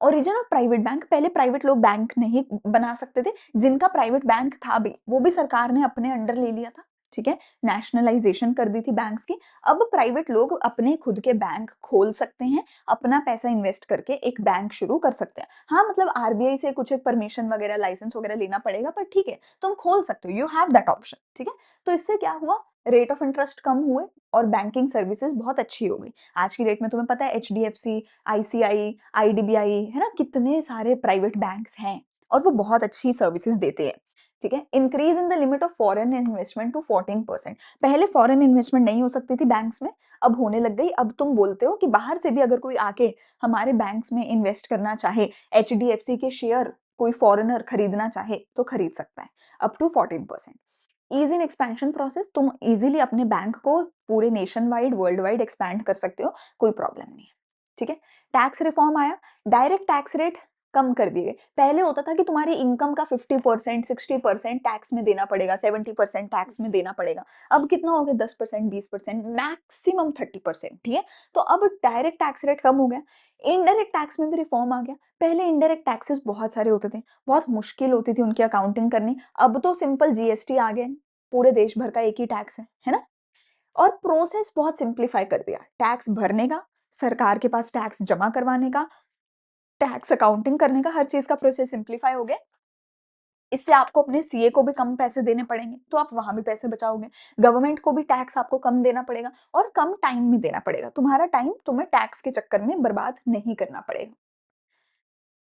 ओरिजिन ऑफ प्राइवेट बैंक, पहले प्राइवेट लोग बैंक नहीं बना सकते थे, जिनका प्राइवेट बैंक था भी, वो भी सरकार ने अपने अंडर ले लिया था, ठीक है? नेशनलाइज़ेशन कर दी थी बैंक्स की। अब प्राइवेट लोग अपने खुद के बैंक खोल सकते हैं, अपना पैसा इन्वेस्ट करके एक बैंक शुरू कर सकते हैं। हाँ, मतलब आरबीआई से कुछ एक परमिशन वगैरह, लाइसेंस वगैरह लेना पड़ेगा, पर ठीक है, तुम खोल सकते हो, यू हैव दैट ऑप्शन, ठीक है? तो इससे क्या हुआ, रेट ऑफ इंटरेस्ट कम हुए और बैंकिंग सर्विसेज़ बहुत अच्छी हो गई। आज की डेट में तुम्हें पता है एचडीएफसी, आईसीआई, आईडीबीआई, है ना? कितने सारे प्राइवेट बैंक्स हैं और वो बहुत अच्छी सर्विसेज़ देते हैं, ठीक है? Increase in the limit of foreign investment to 14%। पहले फॉरेन इन्वेस्टमेंट नहीं हो सकती थी बैंक्स में, अब होने लग गई। अब तुम बोलते हो कि बाहर से भी अगर कोई आके हमारे बैंक्स में इन्वेस्ट करना चाहे, एचडीएफसी के शेयर कोई फॉरेनर खरीदना चाहे, तो खरीद सकता है, up to 14%। Ease in expansion process, तुम ईज़िली अपने बैंक को पूरे nation wide, world wide expand कर सकते हो, कोई प्रॉब्लम नहीं है, ठीक है? टैक्स रिफॉर्म आया, डायरेक्ट टैक्स रेट कम कर दिए गए। पहले होता था कि तुम्हारी इनकम का 50%, 60% टैक्स में देना पड़ेगा, 70% टैक्स में देना पड़ेगा। अब कितना हो गया, 10%, 20%, मैक्सिमम 30%, ठीक है? तो अब डायरेक्ट टैक्स रेट कम हो गया। इनडायरेक्ट टैक्स में भी रिफॉर्म आ गया। पहले इनडायरेक्ट टैक्सेस बहुत सारे होते थे, बहुत मुश्किल होती थी उनकी अकाउंटिंग करनी। अब तो सिंपल जीएसटी आ गए, पूरे देश भर का एक ही टैक्स है ना? और प्रोसेस बहुत सिंप्लीफाई कर दिया, टैक्स भरने का, सरकार के पास टैक्स जमा करवाने का, टैक्स अकाउंटिंग करने का, हर चीज़ का प्रोसेस सिंप्लीफाई हो गया। इससे आपको अपने सीए को भी कम पैसे देने पड़ेंगे, तो आप वहाँ भी पैसे बचाओगे। गवर्नमेंट को भी टैक्स आपको कम देना पड़ेगा और कम टाइम में देना पड़ेगा। तुम्हारा टाइम तुम्हें टैक्स के चक्कर में बर्बाद नहीं करना पड़ेगा।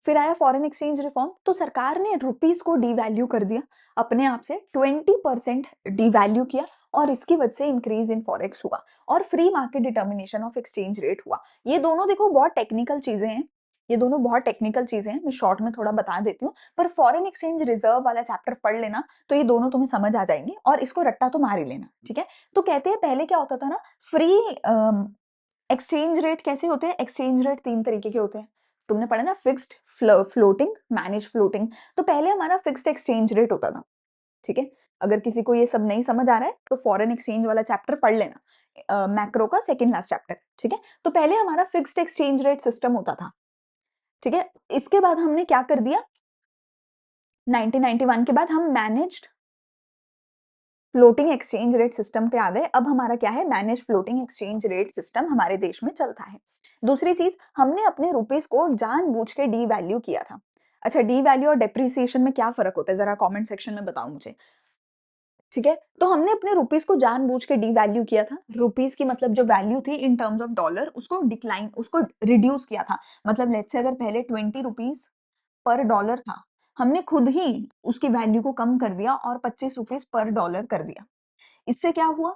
फिर आया फॉरेन एक्सचेंज रिफॉर्म, तो सरकार ने रुपीस को डीवैल्यू कर दिया, अपने आप से 20% डीवैल्यू किया और इसकी वजह से इंक्रीज इन फॉरेक्स हुआ और free market determination of exchange rate हुआ। ये दोनों देखो बहुत टेक्निकल चीजें हैं, ये दोनों बहुत टेक्निकल चीजें हैं, मैं शॉर्ट में थोड़ा बता देती हूँ, पर फॉरेन एक्सचेंज रिजर्व वाला चैप्टर पढ़ लेना तो ये दोनों तुम्हें समझ आ जाएंगे और इसको रट्टा तो मार ही लेना, ठीक है? तो कहते हैं पहले क्या होता था ना, फ्री एक्सचेंज रेट कैसे होते हैं? एक्सचेंज रेट 3 तरीके के होते हैं। तुमने पढ़ा ना, फिक्स्ड, फ्लोटिंग, मैनेज फ्लोटिंग। तो पहले हमारा फिक्स्ड एक्सचेंज रेट होता था, ठीक है? अगर किसी को ये सब नहीं समझ आ रहा है तो फॉरेन एक्सचेंज वाला चैप्टर पढ़ लेना। मैक्रो का सेकंड लास्ट चैप्टर, ठीक है? तो पहले हमारा फिक्स्ड एक्सचेंज रेट सिस्टम होता था, ठीक है? इसके बाद हमने क्या कर दिया, 1991 के बाद हम managed floating exchange rate system पे आ गए। अब हमारा क्या है, manage floating exchange rate system हमारे देश में चलता है। दूसरी चीज, हमने अपने रुपीस को जानबूझ के डीवैल्यू किया था। अच्छा, डीवैल्यू और डेप्रिसिएशन में क्या फर्क होता है, जरा कमेंट सेक्शन में बताओ मुझे, ठीक है? तो हमने अपने रुपीस को जानबूझ के डीवैल्यू किया था। रुपीस की मतलब जो वैल्यू थी इन टर्म्स ऑफ डॉलर, उसको डिक्लाइन, उसको रिड्यूस किया था। मतलब लेट्स से अगर पहले 20 रुपीस पर डॉलर था, हमने खुद ही उसकी वैल्यू को कम कर दिया और 25 रुपीस पर डॉलर कर दिया। इससे क्या हुआ,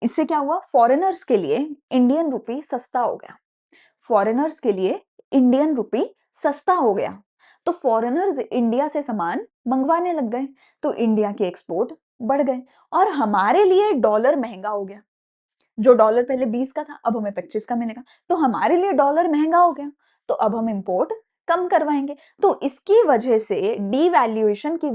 इससे क्या हुआ, फॉरेनर्स के लिए इंडियन रुपी सस्ता हो गया। फॉरेनर्स के लिए इंडियन रुपी सस्ता हो गया, तो फॉरेनर्स इंडिया से सामान मंगवाने लग गए, तो इंडिया के एक्सपोर्ट बढ़ गए और हमारे लिए डॉलर महंगा हो गया। जो डॉलर पहले 20 का था अब हमें 25 का मिलेगा, तो हमारे लिए डॉलर महंगा हो गया, तो अब हम इंपोर्ट कम करवाएंगे। तो इसकी वजह से, डीवैल्यूएशन की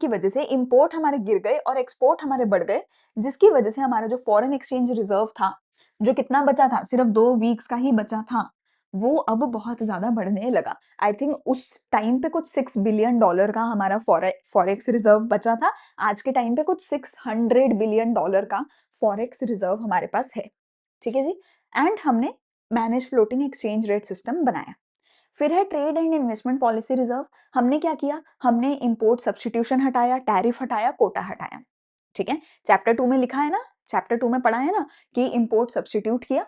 वजह से इंपोर्ट हमारे गिर गए और एक्सपोर्ट हमारे बढ़ गए, जिसकी वजह से हमारा जो फॉरेन एक्सचेंज रिजर्व था, जो कितना बचा था, सिर्फ 2 वीक्स का ही बचा था, वो अब बहुत ज़्यादा बढ़ने लगा। आई थिंक उस टाइम पे कुछ $6 बिलियन का हमारा फॉरेक्स रिजर्व बचा था। आज के टाइम पे कुछ $600 बिलियन का फॉरेक्स रिजर्व हमारे पास है, ठीक है जी? एंड हमने manage floating exchange rate system बनाया। फिर है trade and investment policy reserve. हमने क्या किया, हमने इंपोर्ट सब्स्टिट्यूशन हटाया, टैरिफ हटाया, कोटा हटाया, ठीक है? चैप्टर 2 में लिखा है ना, चैप्टर 2 में पढ़ा है ना कि इंपोर्ट सब्स्टिट्यूट किया,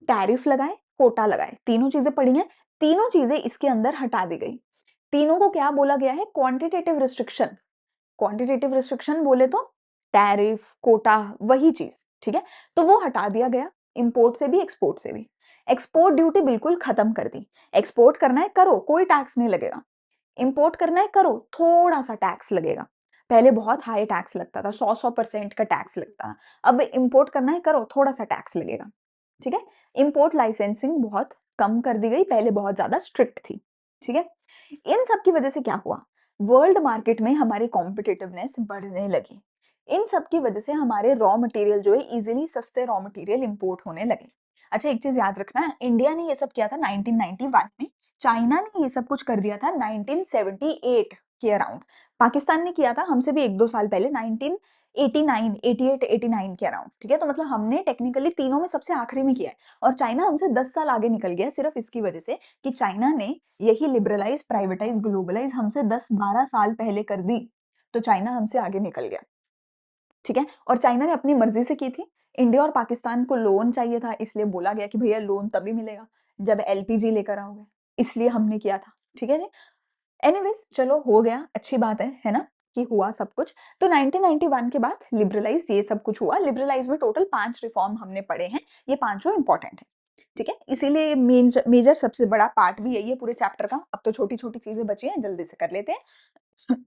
टैरिफ लगाए, कोटा लगाए, तीनों चीजें पढ़ी हैं। तीनों चीजें इसके अंदर हटा दी गई। तीनों को क्या बोला गया है, क्वांटिटेटिव रिस्ट्रिक्शन। क्वांटिटेटिव रिस्ट्रिक्शन बोले तो टैरिफ, कोटा, वही चीज, ठीक है? तो वो हटा दिया गया, इंपोर्ट से भी, एक्सपोर्ट से भी। एक्सपोर्ट ड्यूटी बिल्कुल खत्म कर दी। एक्सपोर्ट करना है करो, कोई टैक्स नहीं लगेगा। इंपोर्ट करना है करो, थोड़ा-सा टैक्स लगेगा। पहले बहुत हाई टैक्स लगता था, 100% का टैक्स लगता था। अब इंपोर्ट करना है करो, थोड़ा-सा टैक्स लगेगा। ठीक है? इंपोर्ट लाइसेंसिंग बहुत कम कर दी गई, पहले बहुत ज़्यादा स्ट्रिक्ट थी। ठीक है? इन सब की वजह से क्या हुआ? वर्ल्ड मार्केट में हमारी कॉम्पिटिटिवनेस बढ़ने लगी। इन सब की वजह से हमारे रॉ मटेरियल जो है ईज़िली सस्ते रॉ मटेरियल इंपोर्ट होने लगे। अच्छा एक चीज़ याद रखना, इंडिया ने ये सब किया था 1991 में, चाइना ने ये सब कुछ कर दिया था 1978 के अराउंड। पाकिस्तान ने किया था हमसे भी 1-2 साल पहले 1989, 88, 89 के अराउंड, ठीक है? तो मतलब हमने टेक्निकली तीनों में सबसे आखिरी में किया है और चाइना हमसे 10 साल आगे निकल गया सिर्फ इसकी वजह से कि चाइना ने यही लिबरलाइज़, प्राइवेटाइज़, ग्लोबलाइज़ हमसे 10-12 साल पहले कर दी, तो चाइना हमसे आगे निकल गया। ठीक है? और चाइना ने अपनी मर्ज़ी से की थी। इंडिया और पाकिस्तान को लोन चाहिए था, इसलिए बोला गया कि भैया लोन तभी मिलेगा जब एलपीजी लेकर आओगे, इसलिए हमने किया था। ठीक है जी? एनीवेज़ चलो हो गया, अच्छी बात है ना? कि हुआ सब कुछ। तो 1991 के बाद लिबरलाइज़ ये सब कुछ हुआ। लिबरलाइज़ में टोटल 5 रिफॉर्म हमने पढ़े हैं, ये पाँचों इम्पोर्टेंट हैं। ठीक है? इसीलिए मेजर सबसे बड़ा पार्ट भी यही है पूरे चैप्टर का। अब तो छोटी-छोटी चीज़ें बची हैं, जल्दी से कर लेते हैं।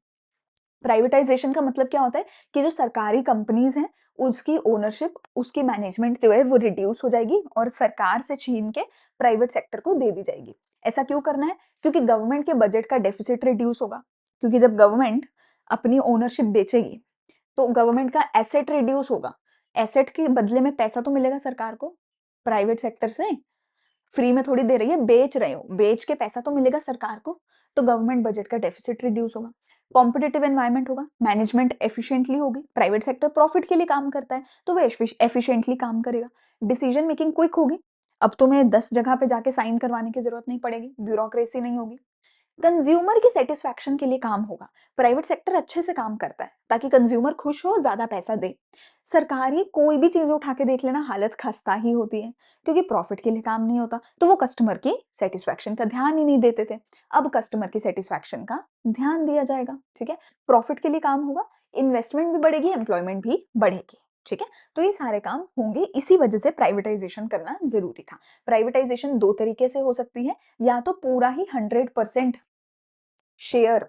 प्राइवेटाइजेशन का मतलब क्या होता है कि जो सरकारी कंपनीज हैं उसकी ओनरशिप, उसकी मैनेजमेंट जो है वो रिड्यूस हो जाएगी और सरकार से छीन के प्राइवेट सेक्टर को दे दी जाएगी। ऐसा क्यों करना है? क्योंकि गवर्नमेंट के बजट का डेफिसिट रिड्यूस होगा। क्योंकि जब गवर्नमेंट अपनी ओनरशिप बेचेगी तो गवर्नमेंट का एसेट रिड्यूस होगा। एसेट के बदले में पैसा तो मिलेगा सरकार को प्राइवेट सेक्टर से, फ्री में थोड़ी दे रही है, बेच रहे हो, बेच के पैसा तो मिलेगा सरकार को, तो गवर्नमेंट बजट का डेफिसिट रिड्यूस होगा। कॉम्पिटिटिव एनवायरनमेंट होगा, मैनेजमेंट एफिशिएंटली होगी, प्राइवेट सेक्टर प्रॉफिट के लिए काम करता है, तो वो एफिशिएंटली काम करेगा। डिसीजन मेकिंग क्विक होगी, अब तुम्हें 10 जगह पे जाके साइन करवाने की जरूरत नहीं पड़ेगी, ब्यूरोक्रेसी नहीं होगी। कंज्यूमर की सेटिस्फैक्शन के लिए काम होगा। प्राइवेट सेक्टर अच्छे से काम करता है ताकि कंज्यूमर खुश हो, ज्यादा पैसा दे। सरकारी कोई भी चीज उठा के देख लेना, हालत खस्ता ही होती है क्योंकि प्रॉफिट के लिए काम नहीं होता, तो वो कस्टमर की सेटिस्फैक्शन का ध्यान ही नहीं देते थे। अब कस्टमर की सेटिस्फैक्शन का ध्यान दिया जाएगा। ठीक है? प्रॉफिट के लिए काम होगा, इन्वेस्टमेंट भी बढ़ेगी, एम्प्लॉयमेंट भी बढ़ेगी। ठीक है? तो ये सारे काम होंगे, इसी वजह से प्राइवेटाइजेशन करना जरूरी था। प्राइवेटाइजेशन दो तरीके से हो सकती है, या तो पूरा ही 100% शेयर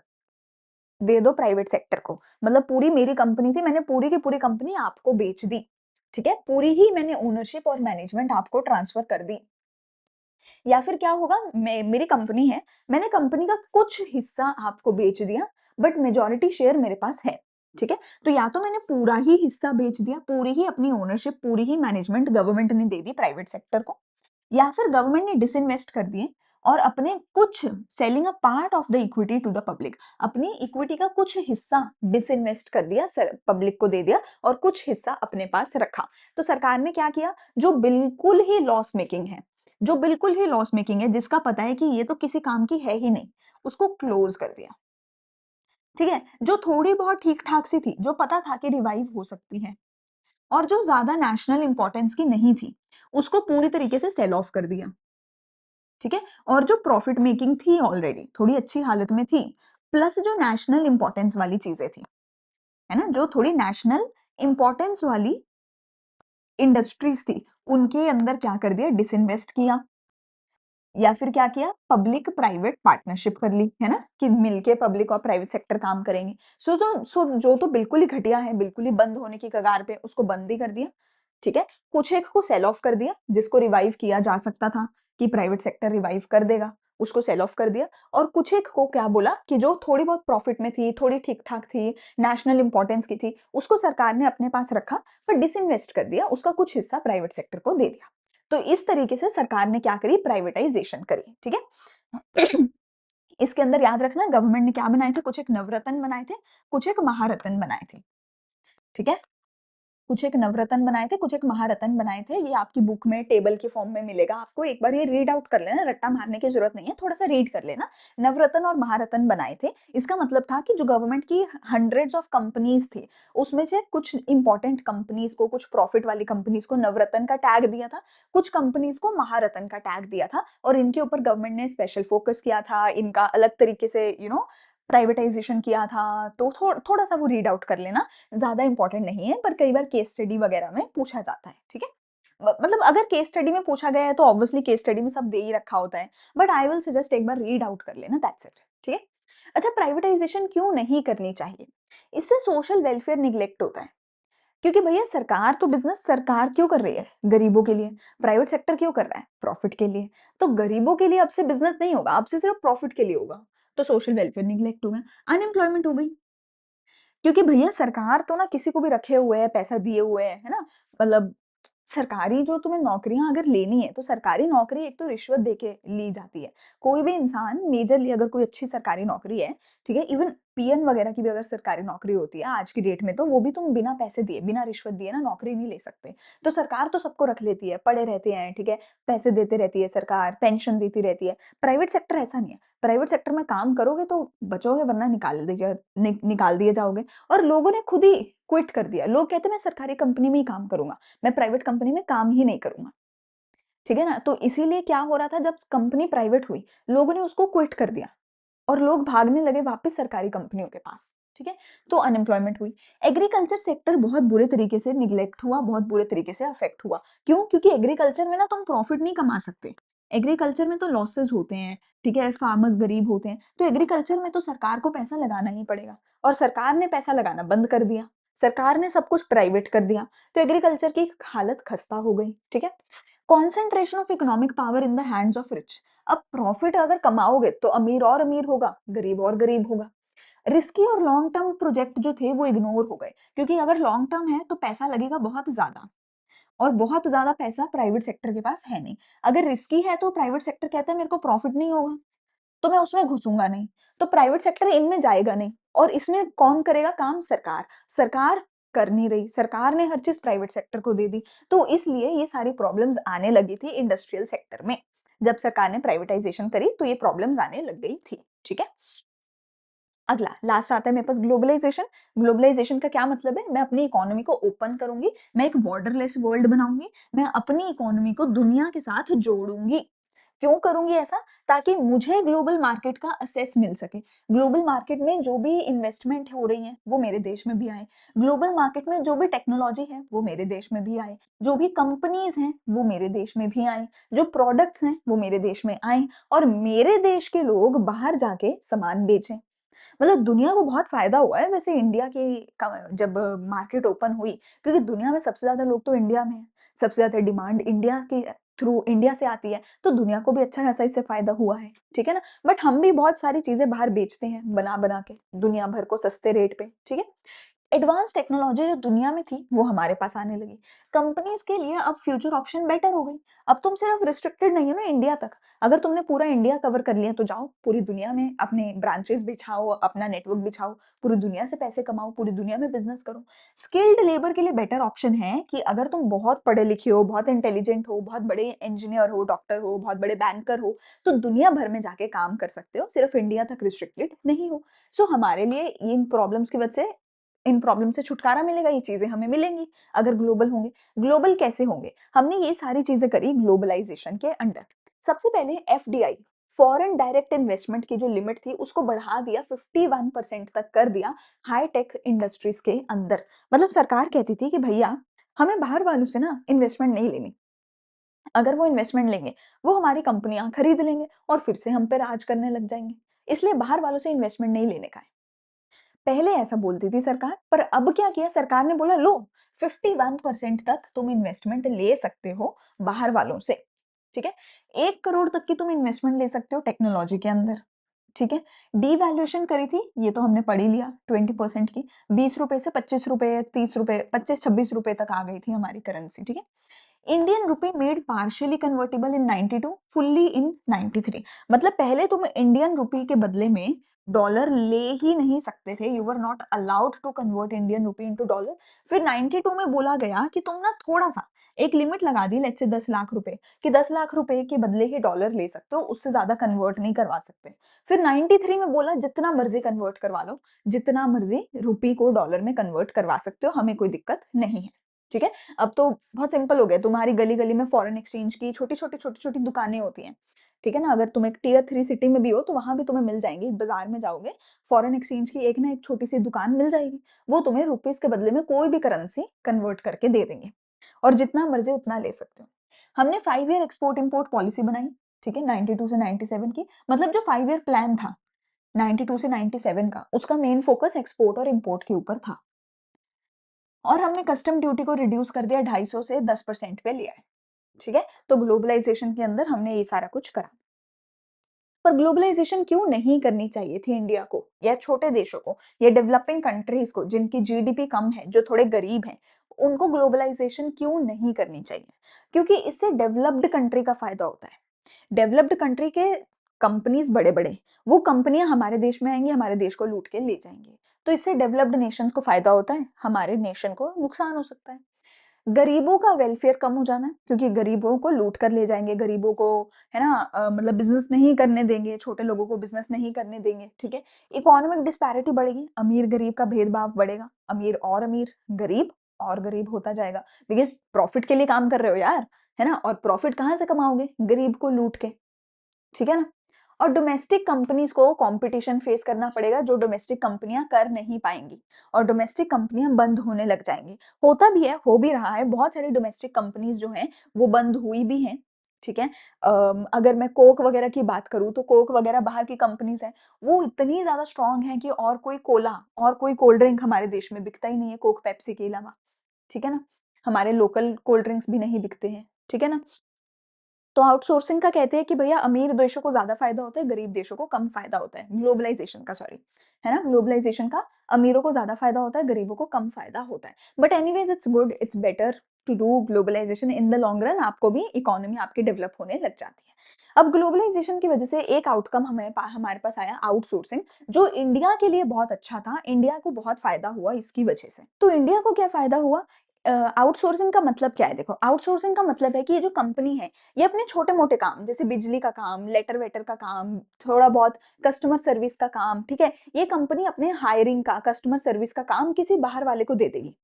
दे दो प्राइवेट सेक्टर को, मतलब पूरी मेरी कंपनी थी, मैंने पूरी की पूरी कंपनी आपको बेच दी। ठीक है? पूरी ही मैंने ओनरशिप और मैनेजमेंट आपको ट्रांसफर कर दी। या फिर क्या होगा, मेरी कंपनी है, मैंने कंपनी का कुछ हिस्सा आपको बेच दिया, बट मेजॉरिटी शेयर मेरे पास है। ठीक है? तो या तो मैंने पूरा ही हिस्सा बेच दिया, पूरी ही अपनी ओनरशिप, पूरी ही मैनेजमेंट गवर्नमेंट ने दे दी प्राइवेट सेक्टर को, या फिर गवर्नमेंट ने डिसइन्वेस्ट कर दिए और अपने कुछ, selling a part of the equity to the public, अपनी इक्विटी का कुछ हिस्सा डिसइन्वेस्ट कर दिया, पब्लिक को दे दिया और कुछ हिस्सा अपने पास रखा। तो सरकार ने क्या किया, जो बिल्कुल ही लॉस मेकिंग है, जो बिल्कुल ही लॉस मेकिंग है, जिसका पता है कि ये तो किसी काम की है ही नहीं, उसको क्लोज कर दिया। ठीक है? जो थोड़ी बहुत ठीक ठाक सी थी, जो पता था कि रिवाइव हो सकती है और जो ज्यादा नेशनल इंपॉर्टेंस की नहीं थी, उसको पूरी तरीके से सेल ऑफ कर दिया। ठीक है? और जो प्रॉफिट मेकिंग थी ऑलरेडी, थोड़ी अच्छी हालत में थी, प्लस जो नेशनल इंपॉर्टेंस वाली चीजें थी, है ना? जो थोड़ी नेशनल इंपॉर्टेंस वाली इंडस्ट्रीज थी, उनके अंदर क्या कर दिया, डिसइन्वेस्ट किया। या फिर क्या किया, पब्लिक प्राइवेट पार्टनरशिप कर ली, है ना? कि मिलके पब्लिक और प्राइवेट सेक्टर काम करेंगे। सो जो तो बिल्कुल ही घटिया है, बिल्कुल ही बंद होने की कगार पे, उसको बंद ही कर दिया। ठीक है? कुछ एक को सेल ऑफ कर दिया, जिसको रिवाइव किया जा सकता था कि प्राइवेट सेक्टर रिवाइव कर देगा, उसको सेल ऑफ कर दिया। और कुछ एक को क्या बोला कि जो थोड़ी बहुत प्रॉफिट में थी, थोड़ी ठीक ठाक थी, नेशनल इंपॉर्टेंस की थी, उसको सरकार ने अपने पास रखा, पर डिसइन्वेस्ट कर दिया, उसका कुछ हिस्सा प्राइवेट सेक्टर को दे दिया। तो इस तरीके से सरकार ने क्या करी, प्राइवेटाइजेशन करी। ठीक है? इसके अंदर याद रखना, गवर्नमेंट ने क्या बनाए थे, कुछ एक नवरत्न बनाए थे, कुछ एक महारत्न बनाए थे। ठीक है? कुछ एक नवरत्न बनाए थे, कुछ एक महारत्न बनाए थे। ये आपकी बुक में टेबल के फॉर्म में मिलेगा आपको, एक बार ये रीड आउट कर लेना, रट्टा मारने की जरूरत नहीं है, थोड़ा सा रीड कर लेना। नवरत्न और महारत्न बनाए थे, इसका मतलब था कि जो गवर्नमेंट की हंड्रेड्स ऑफ कंपनीज थी, उसमें से कुछ इंपॉर्टेंट कंपनीज को, कुछ प्रॉफिट वाली कंपनीज को नवरत्न का टैग दिया था, कुछ कंपनीज को महारत्न का टैग दिया था, और इनके ऊपर गवर्नमेंट ने स्पेशल फोकस किया था, इनका अलग तरीके से प्राइवेटाइजेशन किया था। तो थोड़ा सा वो रीड आउट कर लेना, ज़्यादा इंपॉर्टेंट नहीं है, पर कई बार केस स्टडी वगैरह में पूछा जाता है। ठीक है? मतलब अगर केस स्टडी में पूछा गया है तो ऑब्वियसली केस स्टडी में सब दे ही रखा होता है, बट आई विल सजेस्ट एक बार रीड आउट कर लेना, दैट्स इट, ठीक है? अच्छा, प्राइवेटाइजेशन क्यों नहीं करनी चाहिए? इससे सोशल वेलफेयर निग्लेक्ट होता है। क्योंकि भैया सरकार तो बिज़नेस सरकार क्यों कर रही है? गरीबों के लिए। प्राइवेट सेक्टर क्यों कर रहा है? प्रॉफिट के लिए। तो गरीबों के लिए अब से बिज़नेस नहीं होगा, अब से सिर्फ प्रॉफिट के लिए होगा। तो सोशल वेलफेयर निग्लेक्ट हो गया, अनएम्प्लॉयमेंट हो गई। क्योंकि भैया सरकार तो ना किसी को भी रखे हुए है, पैसा दिए हुए है ना? मतलब सरकारी जो तुम्हें नौकरियाँ अगर लेनी है, तो सरकारी नौकरी एक तो रिश्वत देके ली जाती है। कोई भी इंसान मेजरली अगर कोई अच्छी सरकारी नौकरी है, ठीक है? इवन पीएन वगैरह की भी अगर सरकारी नौकरी होती है आज की डेट में, तो वो भी तुम बिना पैसे दिए, बिना रिश्वत दिए ना नौकरी नहीं ले सकते। तो सरकार तो सबको रख लेती है, पड़े रहते हैं, ठीक है? पैसे देते रहती है सरकार, पेंशन देती रहती है। प्राइवेट सेक्टर ऐसा नहीं है। प्राइवेट सेक्टर में काम करोगे तो बचोगे, वरना निकाल दिए जाओगे। और लोगों ने खुद ही क्विट कर दिया। लोग कहते हैं मैं सरकारी कंपनी में ही काम करूँगा, मैं प्राइवेट कंपनी में काम ही नहीं करूँगा। ठीक है ना? तो इसीलिए क्या हो रहा था, जब कंपनी प्राइवेट हुई, लोगों ने उसको क्विट कर दिया और लोग भागने लगे वापस सरकारी कंपनियों के पास, ठीक है? तो अनएम्प्लॉयमेंट हुई। एग्रीकल्चर सेक्टर बहुत बुरे तरीके से निग्लेक्ट हुआ, बहुत बुरे तरीके से अफेक्ट हुआ। क्यों? क्योंकि एग्रीकल्चर में ना तुम प्रॉफिट नहीं कमा सकते। एग्रीकल्चर में तो लॉसेस होते हैं, ठीक है? फार्मर्स गरीब होते हैं, तो एग्रीकल्चर में तो सरकार को पैसा लगाना ही पड़ेगा और सरकार ने पैसा लगाना बंद कर दिया। सरकार ने सब कुछ प्राइवेट कर दिया, तो एग्रीकल्चर की हालत खस्ता हो गई, ठीक है? Concentration of economic power in the hands of rich. अब प्रॉफिट अगर कमाओगे तो अमीर और अमीर होगा, गरीब और गरीब होगा। रिस्की और लॉन्ग टर्म प्रोजेक्ट जो थे वो इग्नोर हो गए, क्योंकि अगर लॉन्ग टर्म है तो पैसा लगेगा बहुत ज्यादा, और बहुत ज्यादा पैसा प्राइवेट सेक्टर के पास है नहीं। अगर रिस्की है तो प्राइवेट सेक्टर कहता है मेरे को प्रॉफिट नहीं होगा, तो मैं उसमें घुसूंगा नहीं। तो प्राइवेट सेक्टर इनमें जाएगा नहीं, और इसमें कौन करेगा काम? सरकार। सरकार कर नहीं रही, सरकार ने हर चीज प्राइवेट सेक्टर को दे दी। तो इसलिए ये सारी प्रॉब्लम्स आने लगी थी इंडस्ट्रियल सेक्टर में। जब सरकार ने प्राइवेटाइजेशन करी तो ये प्रॉब्लम्स आने लग गई थी, ठीक है? अगला लास्ट आता है मेरे पास ग्लोबलाइजेशन। ग्लोबलाइजेशन का क्या मतलब है? मैं अपनी इकोनॉमी को ओपन करूंगी, मैं एक बॉर्डरलेस वर्ल्ड बनाऊंगी, मैं अपनी इकोनॉमी को दुनिया के साथ जोड़ूंगी। क्यों करूंगी ऐसा? ताकि मुझे ग्लोबल मार्केट का असेस मिल सके। ग्लोबल मार्केट में जो भी इन्वेस्टमेंट हो रही है वो मेरे देश में भी आए। ग्लोबल मार्केट में जो भी टेक्नोलॉजी है वो मेरे देश में भी आए। जो भी कंपनीज हैं वो मेरे देश में भी आए। जो प्रोडक्ट्स हैं वो मेरे देश में आए, और मेरे देश के लोग बाहर जाके सामान बेचें। मतलब दुनिया को बहुत फ़ायदा हुआ है वैसे इंडिया की जब मार्केट ओपन हुई, क्योंकि दुनिया में सबसे ज़्यादा लोग तो इंडिया में हैं, सबसे ज़्यादा डिमांड इंडिया के थ्रू इंडिया से आती है, तो दुनिया को भी अच्छा खासा इससे फ़ायदा हुआ है, ठीक है ना? बट हम भी बहुत सारी चीज़ें बाहर बेचते हैं बना-बना के, दुनिया भर को सस्ते रेट पे, ठीक है? एडवांस टेक्नोलॉजी जो दुनिया में थी वो हमारे पास आने लगी। कंपनीज के लिए अब फ्यूचर ऑप्शन बेटर हो गई। अब तुम सिर्फ रिस्ट्रिक्टेड नहीं हो ना इंडिया तक। अगर तुमने पूरा इंडिया कवर कर लिया तो जाओ पूरी दुनिया में अपने ब्रांचेस बिछाओ, अपना नेटवर्क बिछाओ, पूरी दुनिया से पैसे कमाओ, पूरी दुनिया में बिजनेस करो। स्किल्ड लेबर के लिए बेटर ऑप्शन है कि अगर तुम बहुत पढ़े लिखे हो, बहुत इंटेलिजेंट हो, बहुत बड़े इंजीनियर हो, डॉक्टर हो, बहुत बड़े बैंकर हो, तो दुनिया भर में जाके काम कर सकते हो, सिर्फ इंडिया तक रिस्ट्रिक्टेड नहीं हो। सो हमारे लिए इन प्रॉब्लम्स की वजह से, इन प्रॉब्लम से छुटकारा मिलेगा, ये चीज़ें हमें मिलेंगी अगर ग्लोबल होंगे। ग्लोबल कैसे होंगे? हमने ये सारी चीज़ें करी ग्लोबलाइज़ेशन के अंडर। सबसे पहले एफडीआई, फॉरेन डायरेक्ट इन्वेस्टमेंट की जो लिमिट थी उसको बढ़ा दिया, 51% तक कर दिया हाई-टेक इंडस्ट्रीज़ के अंदर। मतलब सरकार कहती थी कि भैया हमें बाहर वालों से ना इन्वेस्टमेंट नहीं लेनी। अगर वो इन्वेस्टमेंट लेंगे, वो हमारी कंपनियाँ खरीद लेंगे और फिर से हम पे राज करने लग जाएँगे। इसलिए बाहर वालों से इन्वेस्टमेंट नहीं लेने का है। पहले ऐसा बोलती थी सरकार, पर अब क्या किया सरकार ने? बोला लो 51% तक तुम इन्वेस्टमेंट ले सकते हो बाहर वालों से, ठीक है? 1 करोड़ तक की तुम इन्वेस्टमेंट ले सकते हो टेक्नोलॉजी के अंदर, ठीक है? डीवैल्यूएशन करी थी, ये तो हमने पढ़ ही लिया 20% की, ₹20 से ₹25, ₹30, 25-26 तक आ गई थी हमारी करेंसी, ठीक है? Indian rupee made partially convertible in 92, fully in 93। मतलब पहले तुम इंडियन रुपी के बदले में डॉलर ले ही नहीं सकते थे, you were not allowed to convert Indian rupee into dollar. फिर 92 में बोला गया कि तुम ना थोड़ा सा एक लिमिट लगा दी, लेट्स से 10 लाख रुपए, कि 10 लाख रुपए के बदले ही डॉलर ले सकते हो, उससे ज्यादा कन्वर्ट नहीं करवा सकते। फिर 93 में बोला जितना मर्जी कन्वर्ट करवा लो, जितना मर्जी रुपी को डॉलर में कन्वर्ट करवा सकते हो, हमें कोई दिक्कत नहीं है, ठीक है? अब तो बहुत सिंपल हो गया, तुम्हारी गली-गली में फॉरेन एक्सचेंज की छोटी-छोटी दुकानें होती हैं, ठीक है ना? अगर तुम एक टियर 3 सिटी में भी हो, तो वहाँ भी तुम्हें मिल जाएँगी, बाज़ार में जाओगे, फॉरेन एक्सचेंज की एक ना एक छोटी-सी दुकान मिल जाएगी, वो तुम्हें रुपीज़ के बदले में कोई भी करेंसी कन्वर्ट करके दे देंगे। और जितना मर्ज़ी उतना ले सकते हो। हमने 5 ईयर एक्सपोर्ट इम्पोर्ट पॉलिसी बनाई, ठीक है? 92 से 97 की, मतलब जो 5 ईयर प्लान था 92 से 97 का, उसका मेन फोकस एक्सपोर्ट और इम्पोर्ट के ऊपर था। और हमने कस्टम ड्यूटी को रिड्यूस कर दिया 250 से 10% पे लिया है, ठीक है? तो ग्लोबलाइज़ेशन के अंदर हमने ये सारा कुछ करा। पर ग्लोबलाइज़ेशन क्यों नहीं करनी चाहिए थी इंडिया को या छोटे देशों को या डेवलपिंग कंट्रीज़ को जिनकी जीडीपी कम है, जो थोड़े गरीब हैं, उनको ग्लोबलाइज़ेशन क्यों नहीं करनी चाहिए? क्योंकि इससे डेवलप्ड कंट्री का फ़ायदा होता है। डेवलप्ड कंट्री के कंपनीज़ बड़े-बड़े, वो कंपनियाँ हमारे देश में आएँगी, हमारे देश को लूट के ले जाएँगी। तो इससे डेवलप्ड नेशंस को फ़ायदा होता है, हमारे नेशन को नुकसान हो सकता है। गरीबों का वेलफेयर कम हो जाना है, क्योंकि गरीबों को लूट कर ले जाएँगे, गरीबों को है ना मतलब बिज़नेस नहीं करने देंगे, छोटे लोगों को बिज़नेस नहीं करने देंगे, ठीक है? इकोनॉमिक डिस्पैरिटी बढ़ेगी, अमीर-गरीब का भेदभाव बढ़ेगा, अमीर, गरीब होता जाएगा, बिकॉज़ प्रॉफिट के लिए काम कर रहे हो यार, है ना? और प्रॉफिट कहाँ से कमाओगे? गरीब को लूट के। ठीक है ना? और डोमेस्टिक कंपनीज़ को कॉम्पिटिशन फेस करना पड़ेगा जो डोमेस्टिक कंपनियाँ कर नहीं पाएँगी और डोमेस्टिक कंपनियाँ बंद होने लग जाएँगी। होता भी है, हो भी रहा है, बहुत सारी डोमेस्टिक कंपनीज़ जो हैं, वो बंद हुई भी हैं, ठीक है? अगर मैं कोक वगैरह की बात करूँ, तो कोक वगैरह बाहर की कंपनीज़ हैं, वो इतनी ज़्यादा स्ट्रॉन्ग हैं कि और कोई कोला और कोई कोल्ड ड्रिंक हमारे देश में बिकता ही नहीं है कोक, पेप्सी के अलावा, ठीक है ना? हमारे लोकल कोल्ड ड्रिंक्स भी नहीं बिकते हैं, ठीक है ना? तो आउटसोर्सिंग का कहते हैं कि भैया अमीर देशों को ज़्यादा फ़ायदा होता है, गरीब देशों को कम फ़ायदा होता है। ग्लोबलाइज़ेशन का सॉरी, है ना? ग्लोबलाइज़ेशन का अमीरों को ज़्यादा फ़ायदा होता है, गरीबों को कम फ़ायदा होता है। But anyways it's good, it's better to do globalization in the long run आपको भी इकोनॉमी आपकी डेवलप होने लग जाती है। अब ग्लोबलाइज़ेशन की वज़ह से एक आउटकम हमारे पास आया आउटसोर्सिंग जो इंडिया के लिए बहुत अच्छा था, इंडिया को बहुत फ़ायदा हुआ इसकी वज़ह से। तो इंडिया को क्या फ़ायदा हुआ? आउटसोर्सिंग का मतलब क्या है देखो, आउटसोर्सिंग का मतलब है कि ये जो कंपनी है ये अपने छोटे-मोटे काम जैसे बिजली का काम, लेटर-वेटर का काम, थोड़ा बहुत कस्टमर सर्विस का काम, ठीक है? ये कंपनी अपने हायरिंग का, कस्टमर सर्विस का काम किसी बाहर वाले को दे देगी।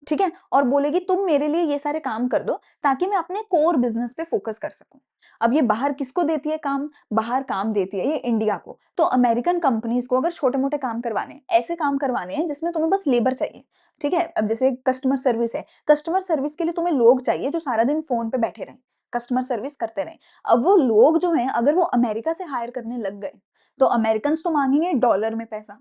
ठीक है? और बोलेगी तुम मेरे लिए ये सारे काम कर दो ताकि मैं अपने कोर बिज़नेस पे फ़ोकस कर सकूँ। अब ये बाहर किसको देती है काम? बाहर काम देती है ये इंडिया को। तो अमेरिकन कंपनीज़ को अगर छोटे-मोटे काम करवाने हैं, ऐसे काम करवाने हैं जिसमें तुम्हें बस लेबर चाहिए, ठीक है? अब जैसे कस्टमर सर्विस है, कस्टमर सर्विस के लिए तुम्हें लोग चाहिए जो सारा दिन फ़ोन पे बैठे रहें, कस्टमर सर्विस करते रहें। अब वो लोग जो हैं अगर वो अमेरिका से हायर करने लग गए, तो अमेरिकन्स तो माँगेंगे डॉलर में पैसा,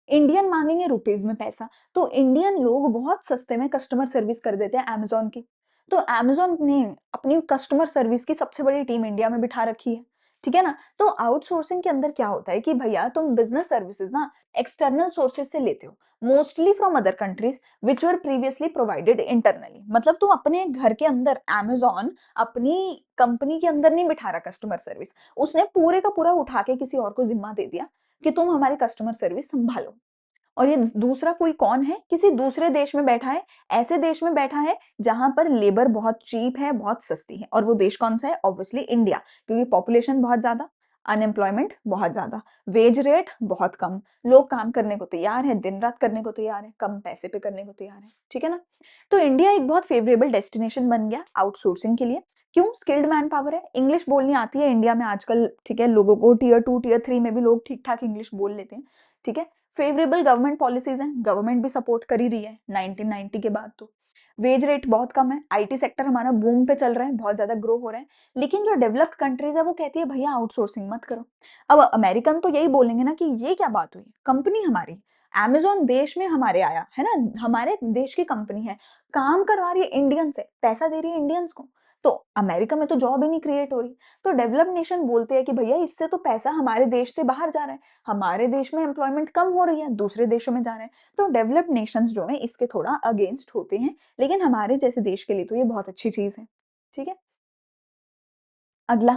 इंडियन माँगेंगे रुपीज़ में पैसा। तो इंडियन लोग बहुत सस्ते में कस्टमर सर्विस कर देते हैं अमेज़न की। तो अमेज़न ने अपनी कस्टमर सर्विस की सबसे बड़ी टीम इंडिया में बिठा रखी है। ठीक है ना? तो आउटसोर्सिंग के अंदर क्या होता है कि भैया तुम बिज़नेस सर्विसेज़ ना एक्सटर्नल सोर्सेज़ से लेते हो, mostly from other countries which were previously provided internally. मतलब तुम अपने घर के अंदर अमेज़न अपनी कंपनी के अंदर नहीं बिठा रहा कस्टमर सर्विस। उसने पूरे का पूरा उठा के किसी और को ज़िम्मा दे दिया कि तुम हमारी कस्टमर सर्विस सँभालो। और ये दूसरा कोई कौन है? किसी दूसरे देश में बैठा है, ऐसे देश में बैठा है जहाँ पर लेबर बहुत चीप है, बहुत सस्ती है और वो देश कौन-सा है? ऑब्वियसली इंडिया क्योंकि पॉपुलेशन बहुत ज़्यादा, अनएम्प्लॉयमेंट बहुत ज़्यादा, वेज रेट बहुत कम, लोग काम करने को तैयार हैं, दिन-रात करने को तैयार हैं, कम पैसे पे करने को तैयार हैं, ठीक है ना? तो इंडिया एक बहुत फेवरेबल डेस्टिनेशन बन गया आउटसोर्सिंग के लिए। क्यों? स्किल्ड मैन पावर है, इंग्लिश बोलनी आती है इंडिया में आजकल, ठीक है? लोगों को टियर 2, टियर 3 में भी लोग ठीक-ठाक इंग्लिश बोल लेते हैं, ठीक है? फेवरेबल गवर्नमेंट पॉलिसीज़ हैं, गवर्नमेंट भी सपोर्ट कर ही रही है 1990 के बाद तो। वेज रेट बहुत कम है, आईटी सेक्टर हमारा बूम पे चल रहा है, बहुत ज़्यादा ग्रो हो रहा है। लेकिन जो डेवलप्ड कंट्रीज़ है वो कहती है भैया आउटसोर्सिंग मत करो। अब अमेरिकन तो यही बोलेंगे ना कि ये क्या बात हुई? कंपनी हमारी, अमेज़न देश में हमारे आया, है ना? हमारे देश की कंपनी है, काम करवा रही है इंडियन से, पैसा दे रही है इंडियंस को। तो अमेरिका में तो जॉब ही नहीं क्रिएट हो रही। तो डेवलप्ड नेशन बोलते हैं कि भैया इससे तो पैसा हमारे देश से बाहर जा रहा है। हमारे देश में एम्प्लॉयमेंट कम हो रही है, दूसरे देशों में जा रहे हैं। तो डेवलप्ड नेशंस जो हैं इसके थोड़ा अगेंस्ट होते हैं, लेकिन हमारे जैसे देश के लिए तो ये बहुत अच्छी चीज़ है। ठीक है? अगला,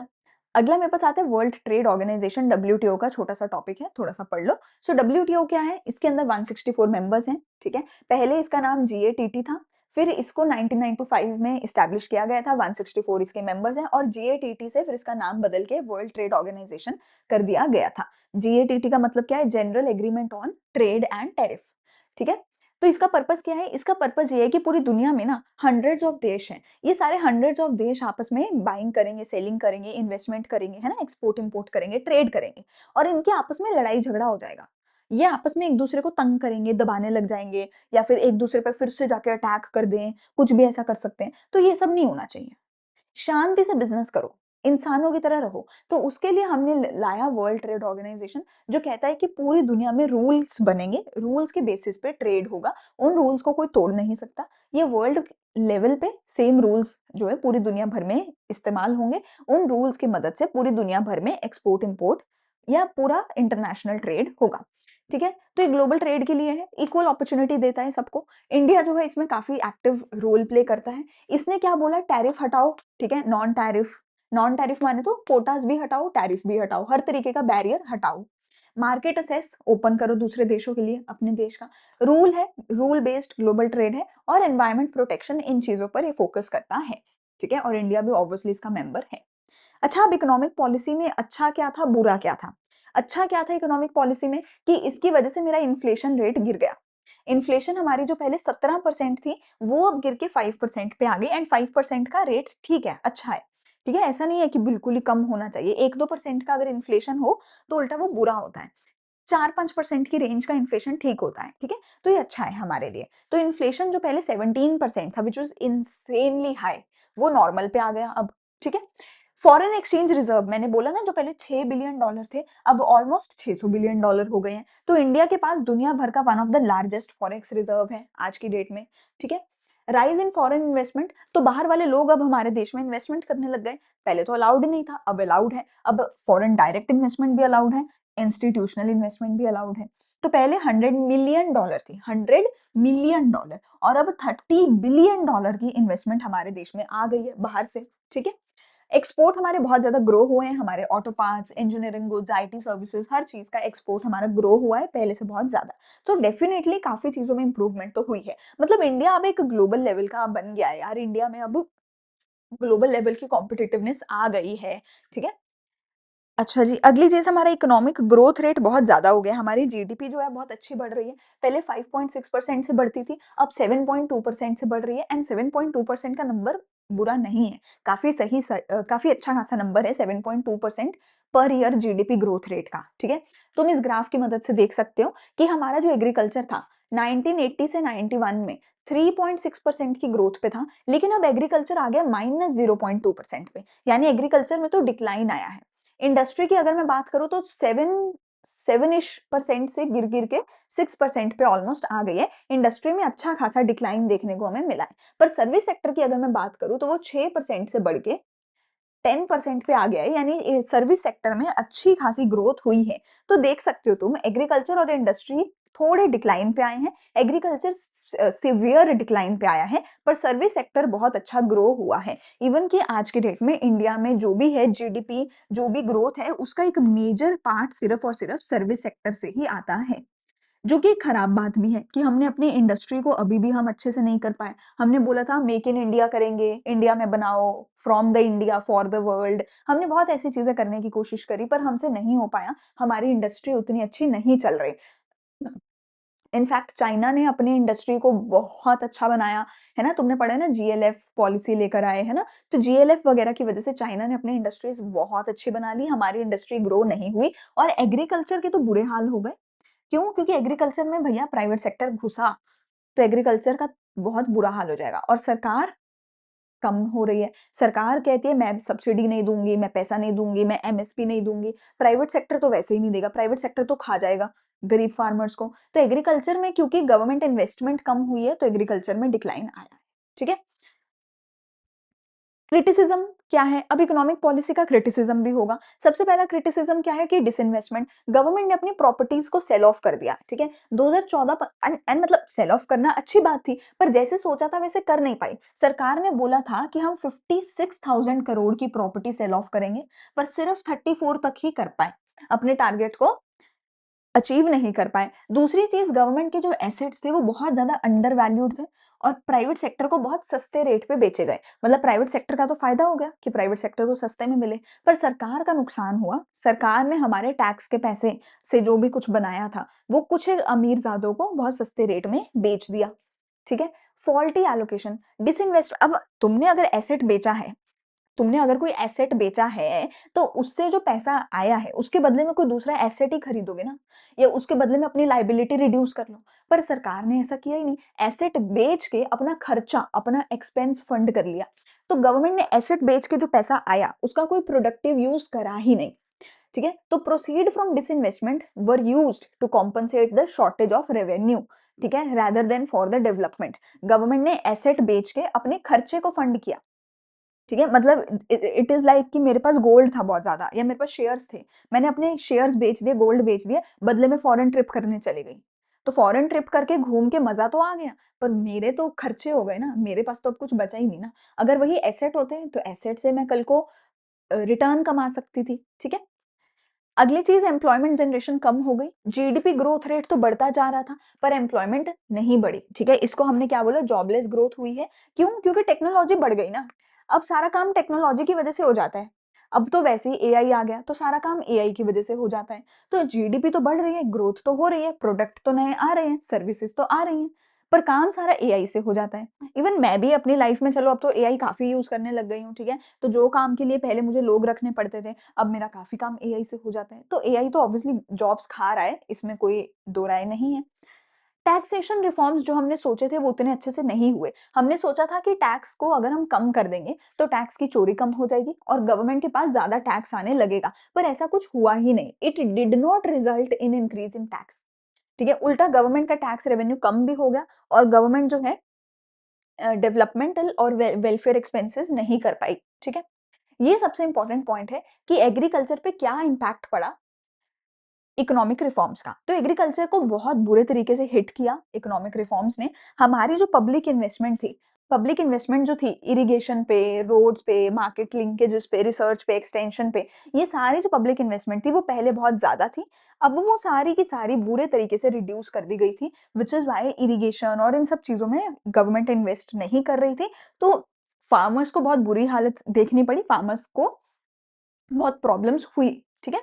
अगला मेरे पास आता है वर्ल्ड ट्रेड ऑर्गेनाइजेशन डब्ल्यूटीओ का छोटा-सा टॉपिक है, थोड़ा-सा पढ़ लो। सो डब्ल्यूटीओ क्या है? इसके अंदर 164 मेंबर्स हैं, ठीक है? पहले इसका नाम जीएटीटी था, फिर इसको 1995 में एस्टैब्लिश किया गया था, 164 इसके मेंबर्स हैं और जीएटीटी से फिर इसका नाम बदल के वर्ल्ड ट्रेड ऑर्गेनाइजेशन कर दिया गया था। जीएटीटी का मतलब क्या है? General agreement on trade and tariff, ठीक है? तो इसका पर्पस क्या है? इसका पर्पस ये है कि पूरी दुनिया में ना हंड्रेड्स ऑफ देश हैं, ये सारे हंड्रेड्स ऑफ देश आपस में बाइंग करेंगे, सेलिंग करेंगे, इन्वेस्टमेंट करेंगे, है ना? एक्सपोर्ट इम्पोर्ट करेंगे, ट्रेड करेंगे और इनके आपस में लड़ाई झगड़ा हो जाएगा। ये आपस में एक-दूसरे को तंग करेंगे, दबाने लग जाएँगे या फिर एक-दूसरे पे फिर से जाके अटैक कर दें, कुछ भी ऐसा कर सकते हैं। तो ये सब नहीं होना चाहिए। शांति से बिज़नेस करो, इंसानों की तरह रहो। तो उसके लिए हमने ल लाया वर्ल्ड ट्रेड ऑर्गनाइज़ेशन जो कहता है कि पूरी दुनिया में रूल्स बनेंगे, रूल्स के बेसिस पे ट्रेड होगा, उन रूल्स को कोई तोड़ नहीं सकता। ये वर्ल्ड लेवल पे सेम रूल्स जो है पूरी दुनिया भर में इस्तेमाल होंगे। उन रूल्स की मदद से पूरी दुनिया भर में एक्सपोर्ट-इम्पोर्ट या पूरा इंटरनेशनल ट्रेड होगा। ठीक है? तो ये ग्लोबल ट्रेड के लिए है, इक्वल अपॉर्च्युनिटी देता है सबको। इंडिया जो है इसमें काफ़ी एक्टिव रोल प्ले करता है। इसने क्या बोला टैरिफ हटाओ, ठीक है? नॉन टैरिफ माने तो कोटास भी हटाओ, टैरिफ भी हटाओ, हर तरीके का बैरियर हटाओ। मार्केट असेस ओपन करो दूसरे देशों के लिए, अपने देश का। रूल है, रूल बेस्ड ग्लोबल ट्रेड है और एनवायरनमेंट प्रोटेक्शन इन चीज़ों पर ये फोकस करता है, ठीक है? और इंडिया भी ऑब्वियसली इसका मेंबर है। अच्छा अब इकोनॉमिक पॉलिसी में अच्छा क्या था, बुरा क्या था? अच्छा क्या था इकोनॉमिक पॉलिसी में कि इसकी वजह से मेरा इन्फ्लेशन रेट गिर गया। इन्फ्लेशन हमारी जो पहले 17% थी, वो अब गिर के 5% पे आ गई एंड 5% का रेट ठीक है, अच्छा है। ठीक है? ऐसा नहीं है कि बिल्कुल ही कम होना चाहिए। 1-2% का अगर इन्फ्लेशन हो, तो उल्टा वो बुरा होता है। 4-5% की रेंज का इन्फ्लेशन ठीक होता है, ठीक है? तो ये अच्छा है हमारे लिए। तो इन्फ्लेशन जो पहले 17% था व्हिच वाज़ इनसेनली हाई, वो नॉर्मल पे आ गया अब, ठीक है? फॉरेन एक्सचेंज रिजर्व मैंने बोला ना जो पहले $6 बिलियन थे, अब ऑलमोस्ट $600 बिलियन हो गए हैं। तो इंडिया के पास दुनिया भर का one of the largest forex reserve है आज की डेट में, ठीक है? राइज इन फॉरेन इन्वेस्टमेंट तो बाहर वाले लोग अब हमारे देश में इन्वेस्टमेंट करने लग गए। पहले तो अलाउड नहीं था, अब अलाउड है। अब फॉरेन डायरेक्ट इन्वेस्टमेंट भी अलाउड है, इंस्टीट्यूशनल इन्वेस्टमेंट भी अलाउड है। तो पहले $100 मिलियन थी, $100 मिलियन और अब $30 बिलियन की इन्वेस्टमेंट हमारे देश में आ गई है बाहर से, ठीक है? एक्सपोर्ट हमारे बहुत ज़्यादा ग्रो हुए हैं, हमारे auto parts, engineering goods, IT services हर चीज़ का एक्सपोर्ट हमारा ग्रो हुआ है पहले से बहुत ज़्यादा। तो डेफिनिटली काफ़ी चीज़ों में इम्प्रूवमेंट तो हुई है। मतलब इंडिया अब एक ग्लोबल लेवल का बन गया है यार, इंडिया में अब ग्लोबल लेवल की कॉम्पिटिटिवनेस आ गई है, ठीक है? अच्छा जी, अगली चीज़ हमारा इकोनॉमिक ग्रोथ रेट बहुत ज़्यादा हो गया है, हमारी जीडीपी जो है बहुत अच्छी बढ़ रही है। पहले 5.6% से बढ़ती थी, अब 7.2% से बढ़ रही है एंड 7.2% का नंबर बुरा नहीं है। काफ़ी अच्छा खासा नंबर है 7.2% per year GDP growth rate का, ठीक है? तुम इस ग्राफ की मदद से देख सकते हो कि हमारा जो एग्रीकल्चर था, 1980 से 91 में 3.6% की ग्रोथ पे था, लेकिन अब एग्रीकल्चर आ गया -0.2% पे, यानी एग्रीकल्चर में तो डिक्लाइन आया है। इंडस्ट्री की अगर मैं बात करूँ तो 7 से गिर-गिर के 6% पे ऑलमोस्ट आ गई है। इंडस्ट्री में अच्छा खासा डिक्लाइन देखने को हमें मिला है। पर सर्विस सेक्टर की अगर मैं बात करूँ तो वो 6% से बढ़ के 10% पे आ गया है, यानी सर्विस सेक्टर में अच्छी खासी ग्रोथ हुई है। तो देख सकते हो तुम एग्रीकल्चर और इंडस्ट्री थोड़े डिक्लाइन पे आए हैं। एग्रीकल्चर सिवियर डिक्लाइन पे आया है, पर सर्विस सेक्टर बहुत अच्छा ग्रो हुआ है। इवन कि आज के डेट में इंडिया में जो भी है जीडीपी, जो भी ग्रोथ है, उसका एक मेजर पार्ट सिर्फ और सिर्फ सर्विस सेक्टर से ही आता है। जो कि एक खराब बात भी है कि हमने अपनी इंडस्ट्री को अभी भी हम अच्छे से नहीं कर पाए। हमने बोला था मेक इन इंडिया करेंगे, इंडिया में बनाओ, from the India for the world. हमने बहुत ऐसी चीज़ें करने की कोशिश करी पर हमसे नहीं हो पाया। हमारी इंडस्ट्री उतनी अच्छी नहीं चल रही। इनफैक्ट चाइना ने अपनी इंडस्ट्री को बहुत अच्छा बनाया, है ना? तुमने पढ़ा है ना जीएलएफ पॉलिसी लेकर आए, है ना? तो जीएलएफ वगैरह की वजह से चाइना ने अपनी इंडस्ट्रीज़ बहुत अच्छी बना ली, हमारी इंडस्ट्री ग्रो नहीं हुई और एग्रीकल्चर के तो बुरे हाल हो गए। क्यों? क्योंकि एग्रीकल्चर में भैया प्राइवेट सेक्टर घुसा, तो एग्रीकल्चर का बहुत बुरा हाल हो जाएगा और सरकार कम हो रही है। सरकार कहती है मैं सब्सिडी नहीं दूँगी, मैं पैसा नहीं दूँगी, मैं एमएसपी नहीं दूँगी। प्राइवेट सेक्टर तो वैसे ही नहीं देगा, प्राइवेट सेक्टर तो खा जाएगा गरीब फार्मर्स को। तो एग्रीकल्चर में क्योंकि गवर्नमेंट इन्वेस्टमेंट कम हुई है, तो एग्रीकल्चर में डिक्लाइन आया है। ठीक है? क्रिटिसिज्म क्या है? अब इकोनॉमिक पॉलिसी का क्रिटिसिज्म भी होगा। सबसे पहला क्रिटिसिज्म क्या है कि डिसइन्वेस्टमेंट। गवर्नमेंट ने अपनी प्रॉपर्टीज को सेल ऑफ कर दिया, ठीक है? 2014 एंड मतलब सेल ऑफ करना अच्छी बात थी, पर जैसे सोचा था वैसे कर नहीं पाई। सरकार ने बोला था कि हम 56,000 करोड़ की प्रॉपर्टी सेल ऑफ करेंगे, पर सिर्फ 34 तक ही कर पाए। अपने टारगेट को अचीव नहीं कर पाए। दूसरी चीज़ गवर्नमेंट के जो एसेट्स थे वो बहुत ज़्यादा अंडर वैल्यूड थे और प्राइवेट सेक्टर को बहुत सस्ते रेट पे बेचे गए। मतलब प्राइवेट सेक्टर का तो फ़ायदा हो गया कि प्राइवेट सेक्टर को सस्ते में मिले, पर सरकार का नुकसान हुआ। सरकार ने हमारे टैक्स के पैसे से जो भी कुछ बनाया था, वो कुछ अमीरज़ादों को बहुत सस्ते रेट में बेच दिया, ठीक है? फॉल्टी एलोकेशन, डिसइन्वेस्ट अब तुमने अगर एसेट बेचा है तुमने अगर कोई एसेट बेचा है, तो उससे जो पैसा आया है, उसके बदले में कोई दूसरा एसेट ही खरीदोगे ना, या उसके बदले में अपनी लायबिलिटी रिड्यूस कर लो। पर सरकार ने ऐसा किया ही नहीं, एसेट बेच के अपना खर्चा, अपना एक्सपेंस फंड कर लिया। तो गवर्नमेंट ने एसेट बेच के जो पैसा आया, उसका कोई प्रोडक्टिव यूज़ करा ही नहीं। ठीक है? तो proceed from disinvestment were used to compensate the shortage of revenue, ठीक है? Rather than for the development. Government ने एसेट बेच के अपने खर्चे को फंड किया। ठीक है? मतलब इट इज़ लाइक कि मेरे पास गोल्ड था बहुत ज़्यादा, या मेरे पास शेयर्स थे। मैंने अपने शेयर्स बेच दिए, गोल्ड बेच दिया, बदले में फॉरेन ट्रिप करने चली गई। तो फॉरेन ट्रिप करके घूम के मज़ा तो आ गया, पर मेरे तो खर्चे हो गए ना, मेरे पास तो अब कुछ बचा ही नहीं ना। अगर वही एसेट होते, तो एसेट से मैं कल को रिटर्न कमा सकती थी। ठीक है? अगली चीज़, एम्प्लॉयमेंट जनरेशन कम हो गई। जीडीपी ग्रोथ रेट तो बढ़ता जा रहा था, पर एम्प्लॉयमेंट नहीं बढ़ी। ठीक है? इसको हमने क्या बोला, जॉबलेस ग्रोथ हुई है। क्यों? क्योंकि टेक्नोलॉजी बढ़ गई ना। अब सारा काम टेक्नोलॉजी की वजह से हो जाता है। अब तो वैसे ही एआई आ गया, तो सारा काम एआई की वजह से हो जाता है। तो जीडीपी तो बढ़ रही है, ग्रोथ तो हो रही है, प्रोडक्ट तो नए आ रहे हैं, सर्विसेज तो आ रही हैं, पर काम सारा एआई से हो जाता है। इवन मैं भी अपनी लाइफ में, चलो अब तो एआई काफ़ी यूज़ करने लग गई हूँ, ठीक है? तो जो काम के लिए पहले मुझे लोग रखने पड़ते थे, अब मेरा काफ़ी काम एआई से हो जाता है। तो एआई तो ऑब्वियसली जॉब्स खा रहा है, इसमें कोई दो राय नहीं है। टैक्सेशन रिफॉर्म्स जो हमने सोचे थे, वो उतने अच्छे से नहीं हुए। हमने सोचा था कि टैक्स को अगर हम कम कर देंगे, तो टैक्स की चोरी कम हो जाएगी और गवर्नमेंट के पास ज़्यादा टैक्स आने लगेगा, पर ऐसा कुछ हुआ ही नहीं। It did not result in increase in tax. ठीक है? उल्टा गवर्नमेंट का टैक्स रेवेन्यू कम भी हो गया और गवर्नमेंट जो है डेवलपमेंटल और वेलफेयर एक्सपेंसेस नहीं कर पाई। ठीक है? ये सबसे इंपॉर्टेंट पॉइंट है कि एग्रीकल्चर पे क्या इम्पैक्ट पड़ा इकोनॉमिक रिफॉर्म्स का। तो एग्रीकल्चर को बहुत बुरे तरीके से हिट किया इकोनॉमिक रिफॉर्म्स ने। हमारी जो पब्लिक इन्वेस्टमेंट थी, पब्लिक इन्वेस्टमेंट जो थी इरिगेशन पे, रोड्स पे, मार्केट लिंकेजेस पे, रिसर्च पे, एक्सटेंशन पे, ये सारी जो पब्लिक इन्वेस्टमेंट थी, वो पहले बहुत ज़्यादा थी। अब वो सारी की सारी बुरे तरीके से रिड्यूस कर दी गई थी, व्हिच इज़ व्हाई इरिगेशन और इन सब चीज़ों में गवर्नमेंट इन्वेस्ट नहीं कर रही थी। तो फार्मर्स को बहुत बुरी हालत देखनी पड़ी, फार्मर्स को बहुत प्रॉब्लम्स हुई। ठीक है?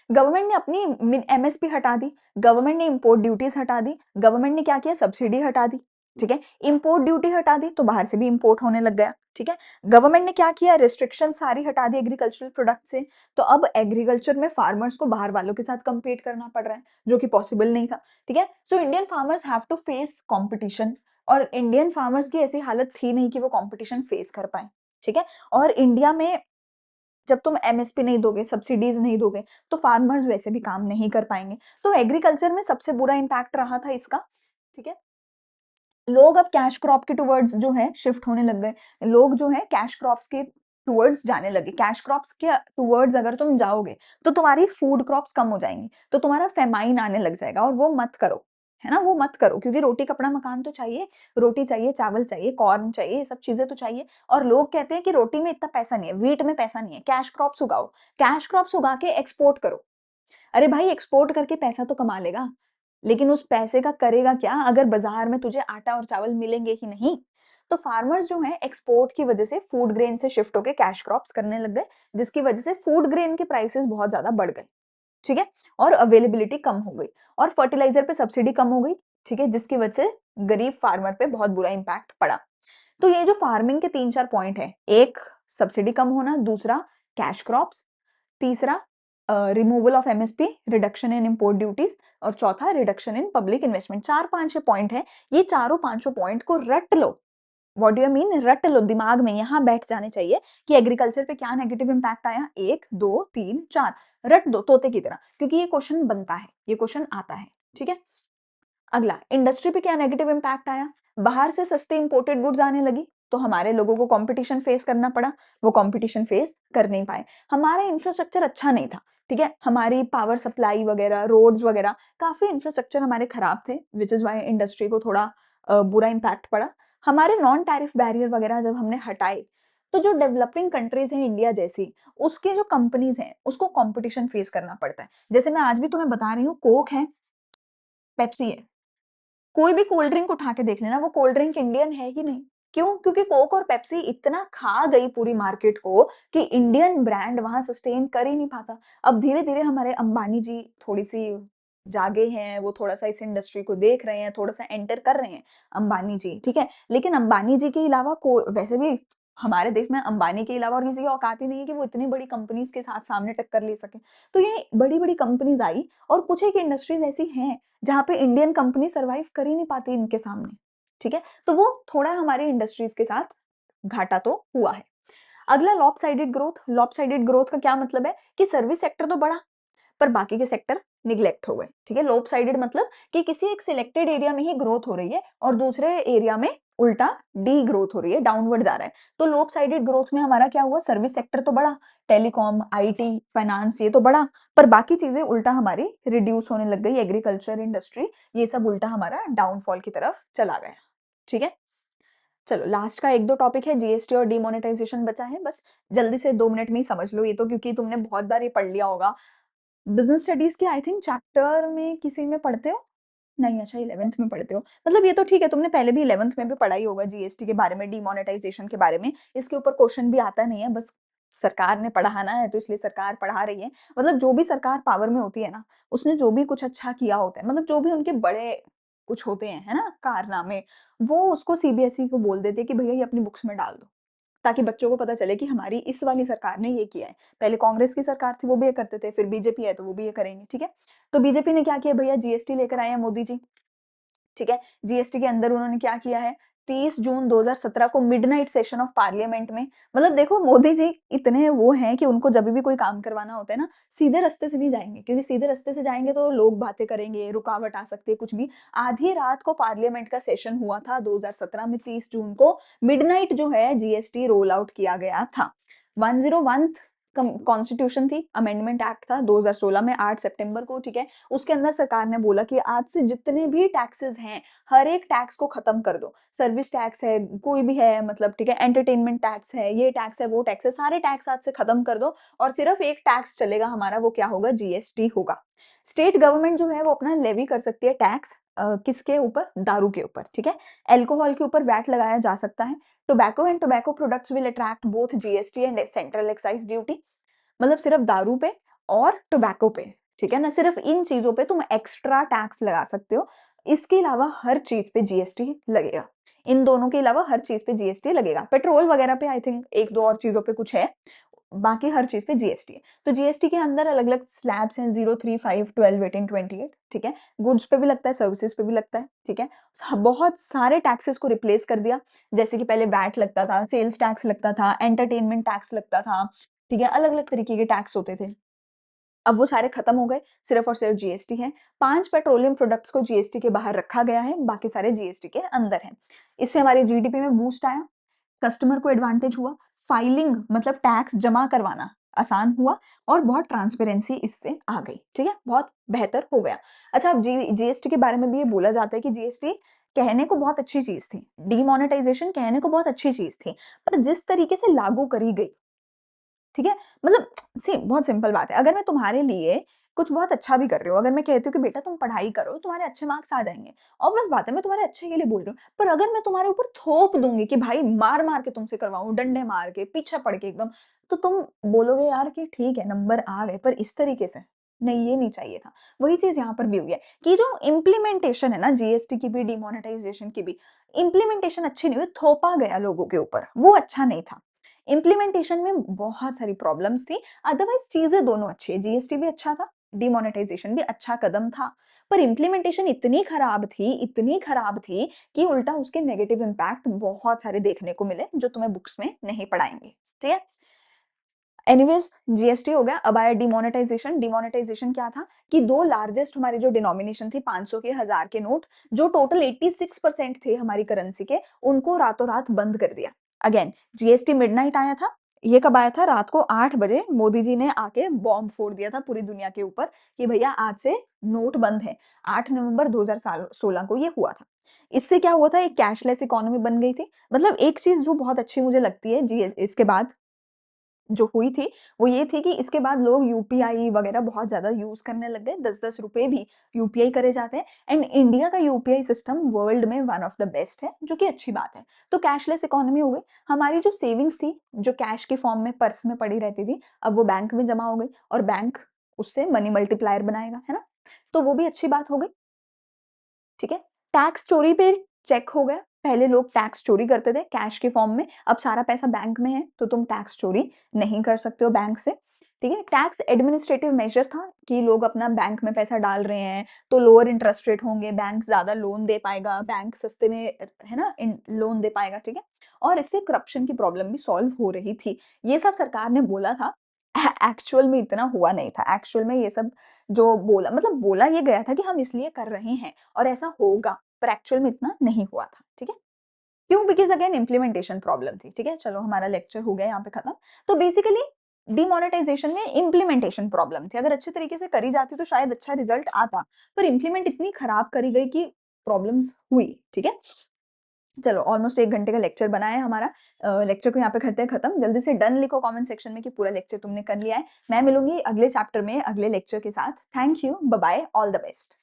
गवर्नमेंट ने अपनी एमएसपी हटा दी, गवर्नमेंट ने इंपोर्ट ड्यूटीज हटा दी, गवर्नमेंट ने क्या किया, सब्सिडी हटा दी। ठीक है? इंपोर्ट ड्यूटी हटा दी, तो बाहर से भी इंपोर्ट होने लग गया। ठीक है? गवर्नमेंट ने क्या किया, रिस्ट्रिक्शन सारी हटा दी एग्रीकल्चरल प्रोडक्ट से। तो अब एग्रीकल्चर में फार्मर्स को बाहर वालों के साथ compete करना पड़ रहा है, जो कि पॉसिबल नहीं था। ठीक है? So Indian farmers have to face competition, और इंडियन फार्मर्स की ऐसी हालत थी नहीं कि वो कॉम्पिटिशन फेस कर पाए। ठीक है? और इंडिया में जब तुम एमएसपी नहीं दोगे, सब्सिडीज नहीं दोगे, तो फार्मर्स वैसे भी काम नहीं कर पाएंगे। तो एग्रीकल्चर में सबसे बुरा इंपैक्ट रहा था इसका। ठीक है? लोग अब कैश क्रॉप के टुवर्ड्स जो है शिफ्ट होने लग गए। लोग जो है कैश क्रॉप्स के टुवर्ड्स जाने लगे। कैश क्रॉप्स के टुवर्ड्स अगर तुम जाओगे, तो तुम्हारी फूड क्रॉप्स कम हो जाएंगी, तो तुम्हारा फेमाइन आने लग जाएगा, और वो मत करो। है ना? वो मत करो, क्योंकि रोटी कपड़ा मकान तो चाहिए, रोटी चाहिए, चावल चाहिए, कॉर्न चाहिए, ये सब चीजें तो चाहिए। और लोग कहते हैं कि रोटी में इतना पैसा नहीं है, व्हीट में पैसा नहीं है, कैश क्रॉप्स उगाओ। कैश क्रॉप्स उगा के एक्सपोर्ट करो। अरे भाई, एक्सपोर्ट करके पैसा तो कमा लेगा, लेकिन उस पैसे का करेगा क्या अगर बाजार में तुझे आटा और चावल मिलेंगे ही नहीं? तो फार्मर्स जो हैं एक्सपोर्ट की वजह से फूड ग्रेन से शिफ्ट होके कैश क्रॉप्स करने लग गए, जिसकी वजह से फूड ग्रेन के प्राइसेस बहुत ज्यादा बढ़ गए। ठीक है? और अवेलेबिलिटी कम हो गई, और फर्टिलाइजर पे सब्सिडी कम हो गई। ठीक है? जिसकी वजह से गरीब फार्मर पे बहुत बुरा इंपैक्ट पड़ा। तो ये जो फार्मिंग के 3-4 पॉइंट हैं, एक सब्सिडी कम होना, दूसरा कैश क्रॉप्स, तीसरा removal of MSP, reduction in import duties, और चौथा reduction in public investment. 4-5 point है, ये चारों पांचों पॉइंट को रट लो। व्हाट डू यू मीन, रट लो, दिमाग में यहाँ बैठ जाने चाहिए कि एग्रीकल्चर पे क्या नेगेटिव इंपैक्ट आया, 1 2 3 4, रट दो तोते की तरह, क्योंकि ये क्वेश्चन बनता है, ये क्वेश्चन आता है। ठीक है? अगला, इंडस्ट्री पे क्या नेगेटिव इंपैक्ट आया, बाहर से सस्ते इंपोर्टेड गुड्स आने लगी, तो हमारे लोगों को कंपटीशन फेस करना पड़ा, वो कंपटीशन फेस कर नहीं पाए। हमारा इंफ्रास्ट्रक्चर अच्छा नहीं था। ठीक है? हमारी पावर सप्लाई वगैरह, रोड्स वगैरह, काफी इंफ्रास्ट्रक्चर हमारे खराब थे, विच इज वाई इंडस्ट्री को थोड़ा बुरा इंपैक्ट पड़ा। हमारे नॉन टैरिफ बैरियर वगैरह जब हमने हटाए, तो जो डेवलपिंग कंट्रीज हैं इंडिया जैसी, उसके जो कंपनीज हैं, उसको कंपटीशन फेस करना पड़ता है। जैसे मैं आज भी तुम्हें बता रही हूँ, कोक है, पेप्सी है, कोई भी कोल्ड ड्रिंक उठा के देख लेना, वो कोल्ड ड्रिंक इंडियन है ही नहीं। क्यों? क्योंकि कोक और पेप्सी इतना खा गई पूरी मार्केट को कि इंडियन ब्रांड वहां सस्टेन कर ही नहीं पाता। अब धीरे धीरे हमारे अंबानी जी थोड़ी सी जागे हैं, वो थोड़ा सा इस इंडस्ट्री को देख रहे हैं, थोड़ा सा एंटर कर रहे हैं अंबानी जी। ठीक है? लेकिन अंबानी जी के अलावा को वैसे भी हमारे देश में अंबानी के अलावा और किसी की औकात ही नहीं है कि वो इतनी बड़ी कंपनीज़ के साथ सामने टक्कर ले सके। तो ये बड़ी-बड़ी कंपनीज़ आई और कुछ एक इंडस्ट्रीज़ ऐसी हैं, जहाँ पे इंडियन कंपनी सर्वाइव कर ही नहीं पाती इनके सामने, ठीक है? तो वो थोड़ा हमारी इंडस्ट्रीज़ के साथ घाटा तो हुआ है। अगला लॉपसाइडेड ग्रोथ का क्या मतलब है कि सर्विस सेक्टर तो बढ़ा, पर बाकी के सेक्टर निग्लेक्ट हो गए, ठीक है? लोपसाइडेड मतलब कि किसी एक सिलेक्टेड एरिया में ही ग्रोथ हो रही है और दूसरे एरिया में उल्टा डी ग्रोथ हो रही है, डाउनवर्ड जा रहा है। तो लोपसाइडेड ग्रोथ में हमारा क्या हुआ? सर्विस सेक्टर तो बढ़ा, टेलीकॉम, आईटी, फाइनेंस ये तो बढ़ा, पर बाकी चीज़ें उल्टा हमारी रिड्यूस होने लग गई, एग्रीकल्चर, इंडस्ट्री ये सब उल्टा हमारा डाउनफॉल की तरफ चला गया, ठीक है? चलो लास्ट का 1-2 टॉपिक है जीएसटी और डिमोनेटाइजेशन बचा है, बस जल्दी से 2 मिनट में ही समझ लो ये तो क्योंकि तुमने बहुत बार ये पढ़ लिया होगा। बिज़नेस स्टडीज़ के आई थिंक चैप्टर में किसी में पढ़ते हो? नहीं, अच्छा 11th में पढ़ते हो। मतलब ये तो ठीक है, तुमने पहले भी 11th में भी पढ़ा ही होगा जीएसटी के बारे में, डिमोनेटाइजेशन के बारे में। इसके ऊपर क्वेश्चन भी आता नहीं है, बस सरकार ने पढ़ाना है तो इसलिए सरकार पढ़ा रही है। मतलब जो भी सरकार पावर में होती है ना, उसने जो भी कुछ अच्छा किया होता है, मतलब जो भी उनके बड़े कुछ होते हैं, है ना, कारनामे, वो उसको सीबीएसई को बोल देते हैं कि भैया ये अपनी बुक्स में डाल दो। ताकि बच्चों को पता चले कि हमारी इस वाली सरकार ने ये किया है। पहले कांग्रेस की सरकार थी वो भी ये करते थे, फिर बीजेपी है तो वो भी ये करेंगे, ठीक है? तो बीजेपी ने क्या किया भैया जीएसटी लेकर आए हैं मोदी जी, ठीक है? जीएसटी के अंदर उन्होंने क्या किया है 30 जून 2017 को मिडनाइट सेशन ऑफ पार्लियामेंट में मतलब देखो मोदी जी इतने वो हैं कि उनको जब भी कोई काम करवाना होता है ना, सीधे रास्ते से नहीं जाएँगे क्योंकि सीधे रास्ते से जाएँगे तो लोग बातें करेंगे, रुकावट आ सकती है कुछ भी। आधी रात को पार्लियामेंट का सेशन हुआ था 2017 में 30 जून को मिडनाइट जो है जीएसटी रोल आउट किया गया था। 101th कॉन्स्टिट्यूशन थी, अमेंडमेंट एक्ट था 2016 में 8 सितंबर को, ठीक है? उसके अंदर सरकार ने बोला कि आज से जितने भी टैक्सेस हैं, हर एक टैक्स को खत्म कर दो। सर्विस टैक्स है, कोई भी है मतलब ठीक है, एंटरटेनमेंट टैक्स है, ये टैक्स है, वो टैक्स है, सारे टैक्स आज से खत्म कर दो और सिर्फ एक टैक्स चलेगा हमारा, वो क्या होगा? जीएसटी होगा। स्टेट गवर्नमेंट जो है वो अपना लेवी कर सकती है टैक्स किसके ऊपर? दारू के ऊपर, ठीक है? अल्कोहल के ऊपर वैट लगाया जा सकता है। Tobacco and tobacco products will attract both GST and central excise duty. मतलब सिर्फ दारू पे और टोबैको पे, ठीक है ना? सिर्फ इन चीज़ों पे तुम एक्स्ट्रा टैक्स लगा सकते हो। इसके अलावा हर चीज़ पे जीएसटी लगेगा। इन दोनों के अलावा हर चीज़ पे जीएसटी लगेगा। पेट्रोल वगैरह पे आई थिंक 1-2 और चीज़ों पे कुछ है, बाकी हर चीज़ पे जीएसटी है। तो जीएसटी के अंदर अलग-अलग स्लैब्स हैं 0, 3, 5, 12, 18, 28 ठीक है? गुड्स पे भी लगता है, सर्विसेज़ पे भी लगता है, ठीक है? बहुत सारे टैक्सेस को रिप्लेस कर दिया, जैसे कि पहले वैट लगता था, सेल्स टैक्स लगता था, एंटरटेनमेंट टैक्स लगता था, ठीक है? अलग-अलग तरीके के टैक्स होते थे। अब वो सारे खत्म हो गए, सिर्फ़ और सिर्फ़ जीएसटी है। 5 पेट्रोलियम प्रोडक्ट्स को जीएसटी के बाहर रखा गया है, बाकी सारे जीएसटी के अंदर हैं। इससे हमारी जीडीपी में बूस्ट आया, कस्टमर को एडवांटेज हुआ, फाइलिंग मतलब टैक्स जमा करवाना आसान हुआ और बहुत ट्रांसपेरेंसी इससे आ गई, ठीक है? बहुत बेहतर हो गया। अच्छा अब जीएसटी के बारे में भी ये बोला जाता है कि जीएसटी कहने को बहुत अच्छी चीज़ थी, डिमोनेटाइज़ेशन कहने को बहुत अच्छी चीज़ थी, पर जिस तरीके से लागू करी गई ठीक है? मतलब बहुत सिंपल बात है। अगर मैं तुम्हारे लिए कुछ बहुत अच्छा भी कर रही हूँ, अगर मैं कहती हूँ कि बेटा तुम पढ़ाई करो, तुम्हारे अच्छे मार्क्स आ जाएँगे। ऑब्वियस बात है मैं तुम्हारे अच्छे के लिए बोल रही हूँ। पर अगर मैं तुम्हारे ऊपर थोप दूँगी कि भाई मार-मार के तुमसे करवाऊँ, डंडे मार के, पीछे पड़ के एकदम, तो तुम बोलोगे यार कि ठीक है नंबर आ गए, पर इस तरीके से, नहीं ये नहीं चाहिए था। वही चीज़ यहाँ पर भी हुई है कि जो इम्प्लीमेंटेशन है ना जीएसटी की भी, डिमोनेटाइज़ेशन की भी, इम्प्लीमेंटेशन अच्छी नहीं हुई, थोपा गया लोगों के ऊपर, वो अच्छा नहीं था। इम्प्लीमेंटेशन में बहुत सारी प्रॉब्लम्स थी, अदरवाइज़ चीज़ें दोनों अच्छी है, जीएसटी भी अच्छा था, डिमोनेटाइज़ेशन भी अच्छा कदम था, पर इम्प्लीमेंटेशन इतनी खराब थी कि उल्टा उसके नेगेटिव इम्पैक्ट बहुत सारे देखने को मिले, जो तुम्हें बुक्स में नहीं पढ़ाएँगे, ठीक है? एनीवेज़ जीएसटी हो गया, अब आया डिमोनेटाइज़ेशन। डिमोनेटाइज़ेशन क्या था कि 2 लार्जेस्ट हमारी जो डिनोमिनेशन थी 500 के, 1000 के नोट, जो टोटल 86% थे हमारी करेंसी के, उनको रातों-रात बंद कर दिया। अगेन जीएसटी मिडनाइट आया था, ये कब आया था? रात को 8 बजे मोदी जी ने आके बॉम्ब फोड़ दिया था पूरी दुनिया के ऊपर कि भैया आज से नोट बंद है। 8 नवंबर 2016 को ये हुआ था। इससे क्या हुआ था? एक कैशलेस इकोनॉमी बन गई थी। मतलब एक चीज़ जो बहुत अच्छी मुझे लगती है जी इसके बाद जो हुई थी, वो ये थी कि इसके बाद लोग यूपीआई वगैरह बहुत ज़्यादा यूज़ करने लग गए, 10-10 रुपए भी यूपीआई करे जाते हैं एंड इंडिया का यूपीआई सिस्टम वर्ल्ड में वन ऑफ द बेस्ट है, जो कि अच्छी बात है। तो कैशलेस इकोनॉमी हो गई, हमारी जो सेविंग्स थी, जो कैश के फॉर्म में पर्स में पड़ी रहती थी, अब वो बैंक में जमा हो गई और बैंक उससे मनी मल्टीप्लायर बनाएगा, है ना? तो वो भी अच्छी बात हो गई, ठीक है? टैक्स चोरी पे चेक हो गया, पहले लोग टैक्स चोरी करते थे कैश के फॉर्म में, अब सारा पैसा बैंक में है, तो तुम टैक्स चोरी नहीं कर सकते हो बैंक से, ठीक है? टैक्स एडमिनिस्ट्रेटिव मेजर था कि लोग अपना बैंक में पैसा डाल रहे हैं, तो लोअर इंटरेस्ट रेट होंगे, बैंक ज़्यादा लोन दे पाएगा, बैंक सस्ते में है ना इन लोन दे पाएगा, ठीक है? और इससे करप्शन की प्रॉब्लम भी सॉल्व हो रही थी। ये सब सरकार ने बोला था, एक्चुअल में इतना हुआ नहीं था। एक्चुअल में ये सब जो बोला मतलब बोला ये गया था कि हम इसलिए कर रहे हैं और ऐसा होगा, पर एक्चुअल में इतना नहीं हुआ था, ठीक है? क्यों? बिकॉज़ अगेन इम्प्लीमेंटेशन प्रॉब्लम थी, ठीक है? चलो हमारा लेक्चर हो गया यहाँ पे खत्म। तो बेसिकली डिमोनेटाइज़ेशन में इम्प्लीमेंटेशन प्रॉब्लम थी। अगर अच्छे तरीके से करी जाती तो शायद अच्छा रिज़ल्ट आता, पर इम्प्लीमेंट इतनी खराब करी गई कि प्रॉब्लम्स हुई, ठीक है? चलो ऑलमोस्ट 1 घंटे का लेक्चर बना है हमारा। लेक्चर को यहाँ पे करते हैं खत्म। जल्दी से डन लिखो कमेंट सेक्शन में कि पूरा लेक्चर तुमने कर लिया है। मैं मिलूँगी अगले चैप्टर में अगले लेक्चर के साथ। Thank you, bye bye, all the best.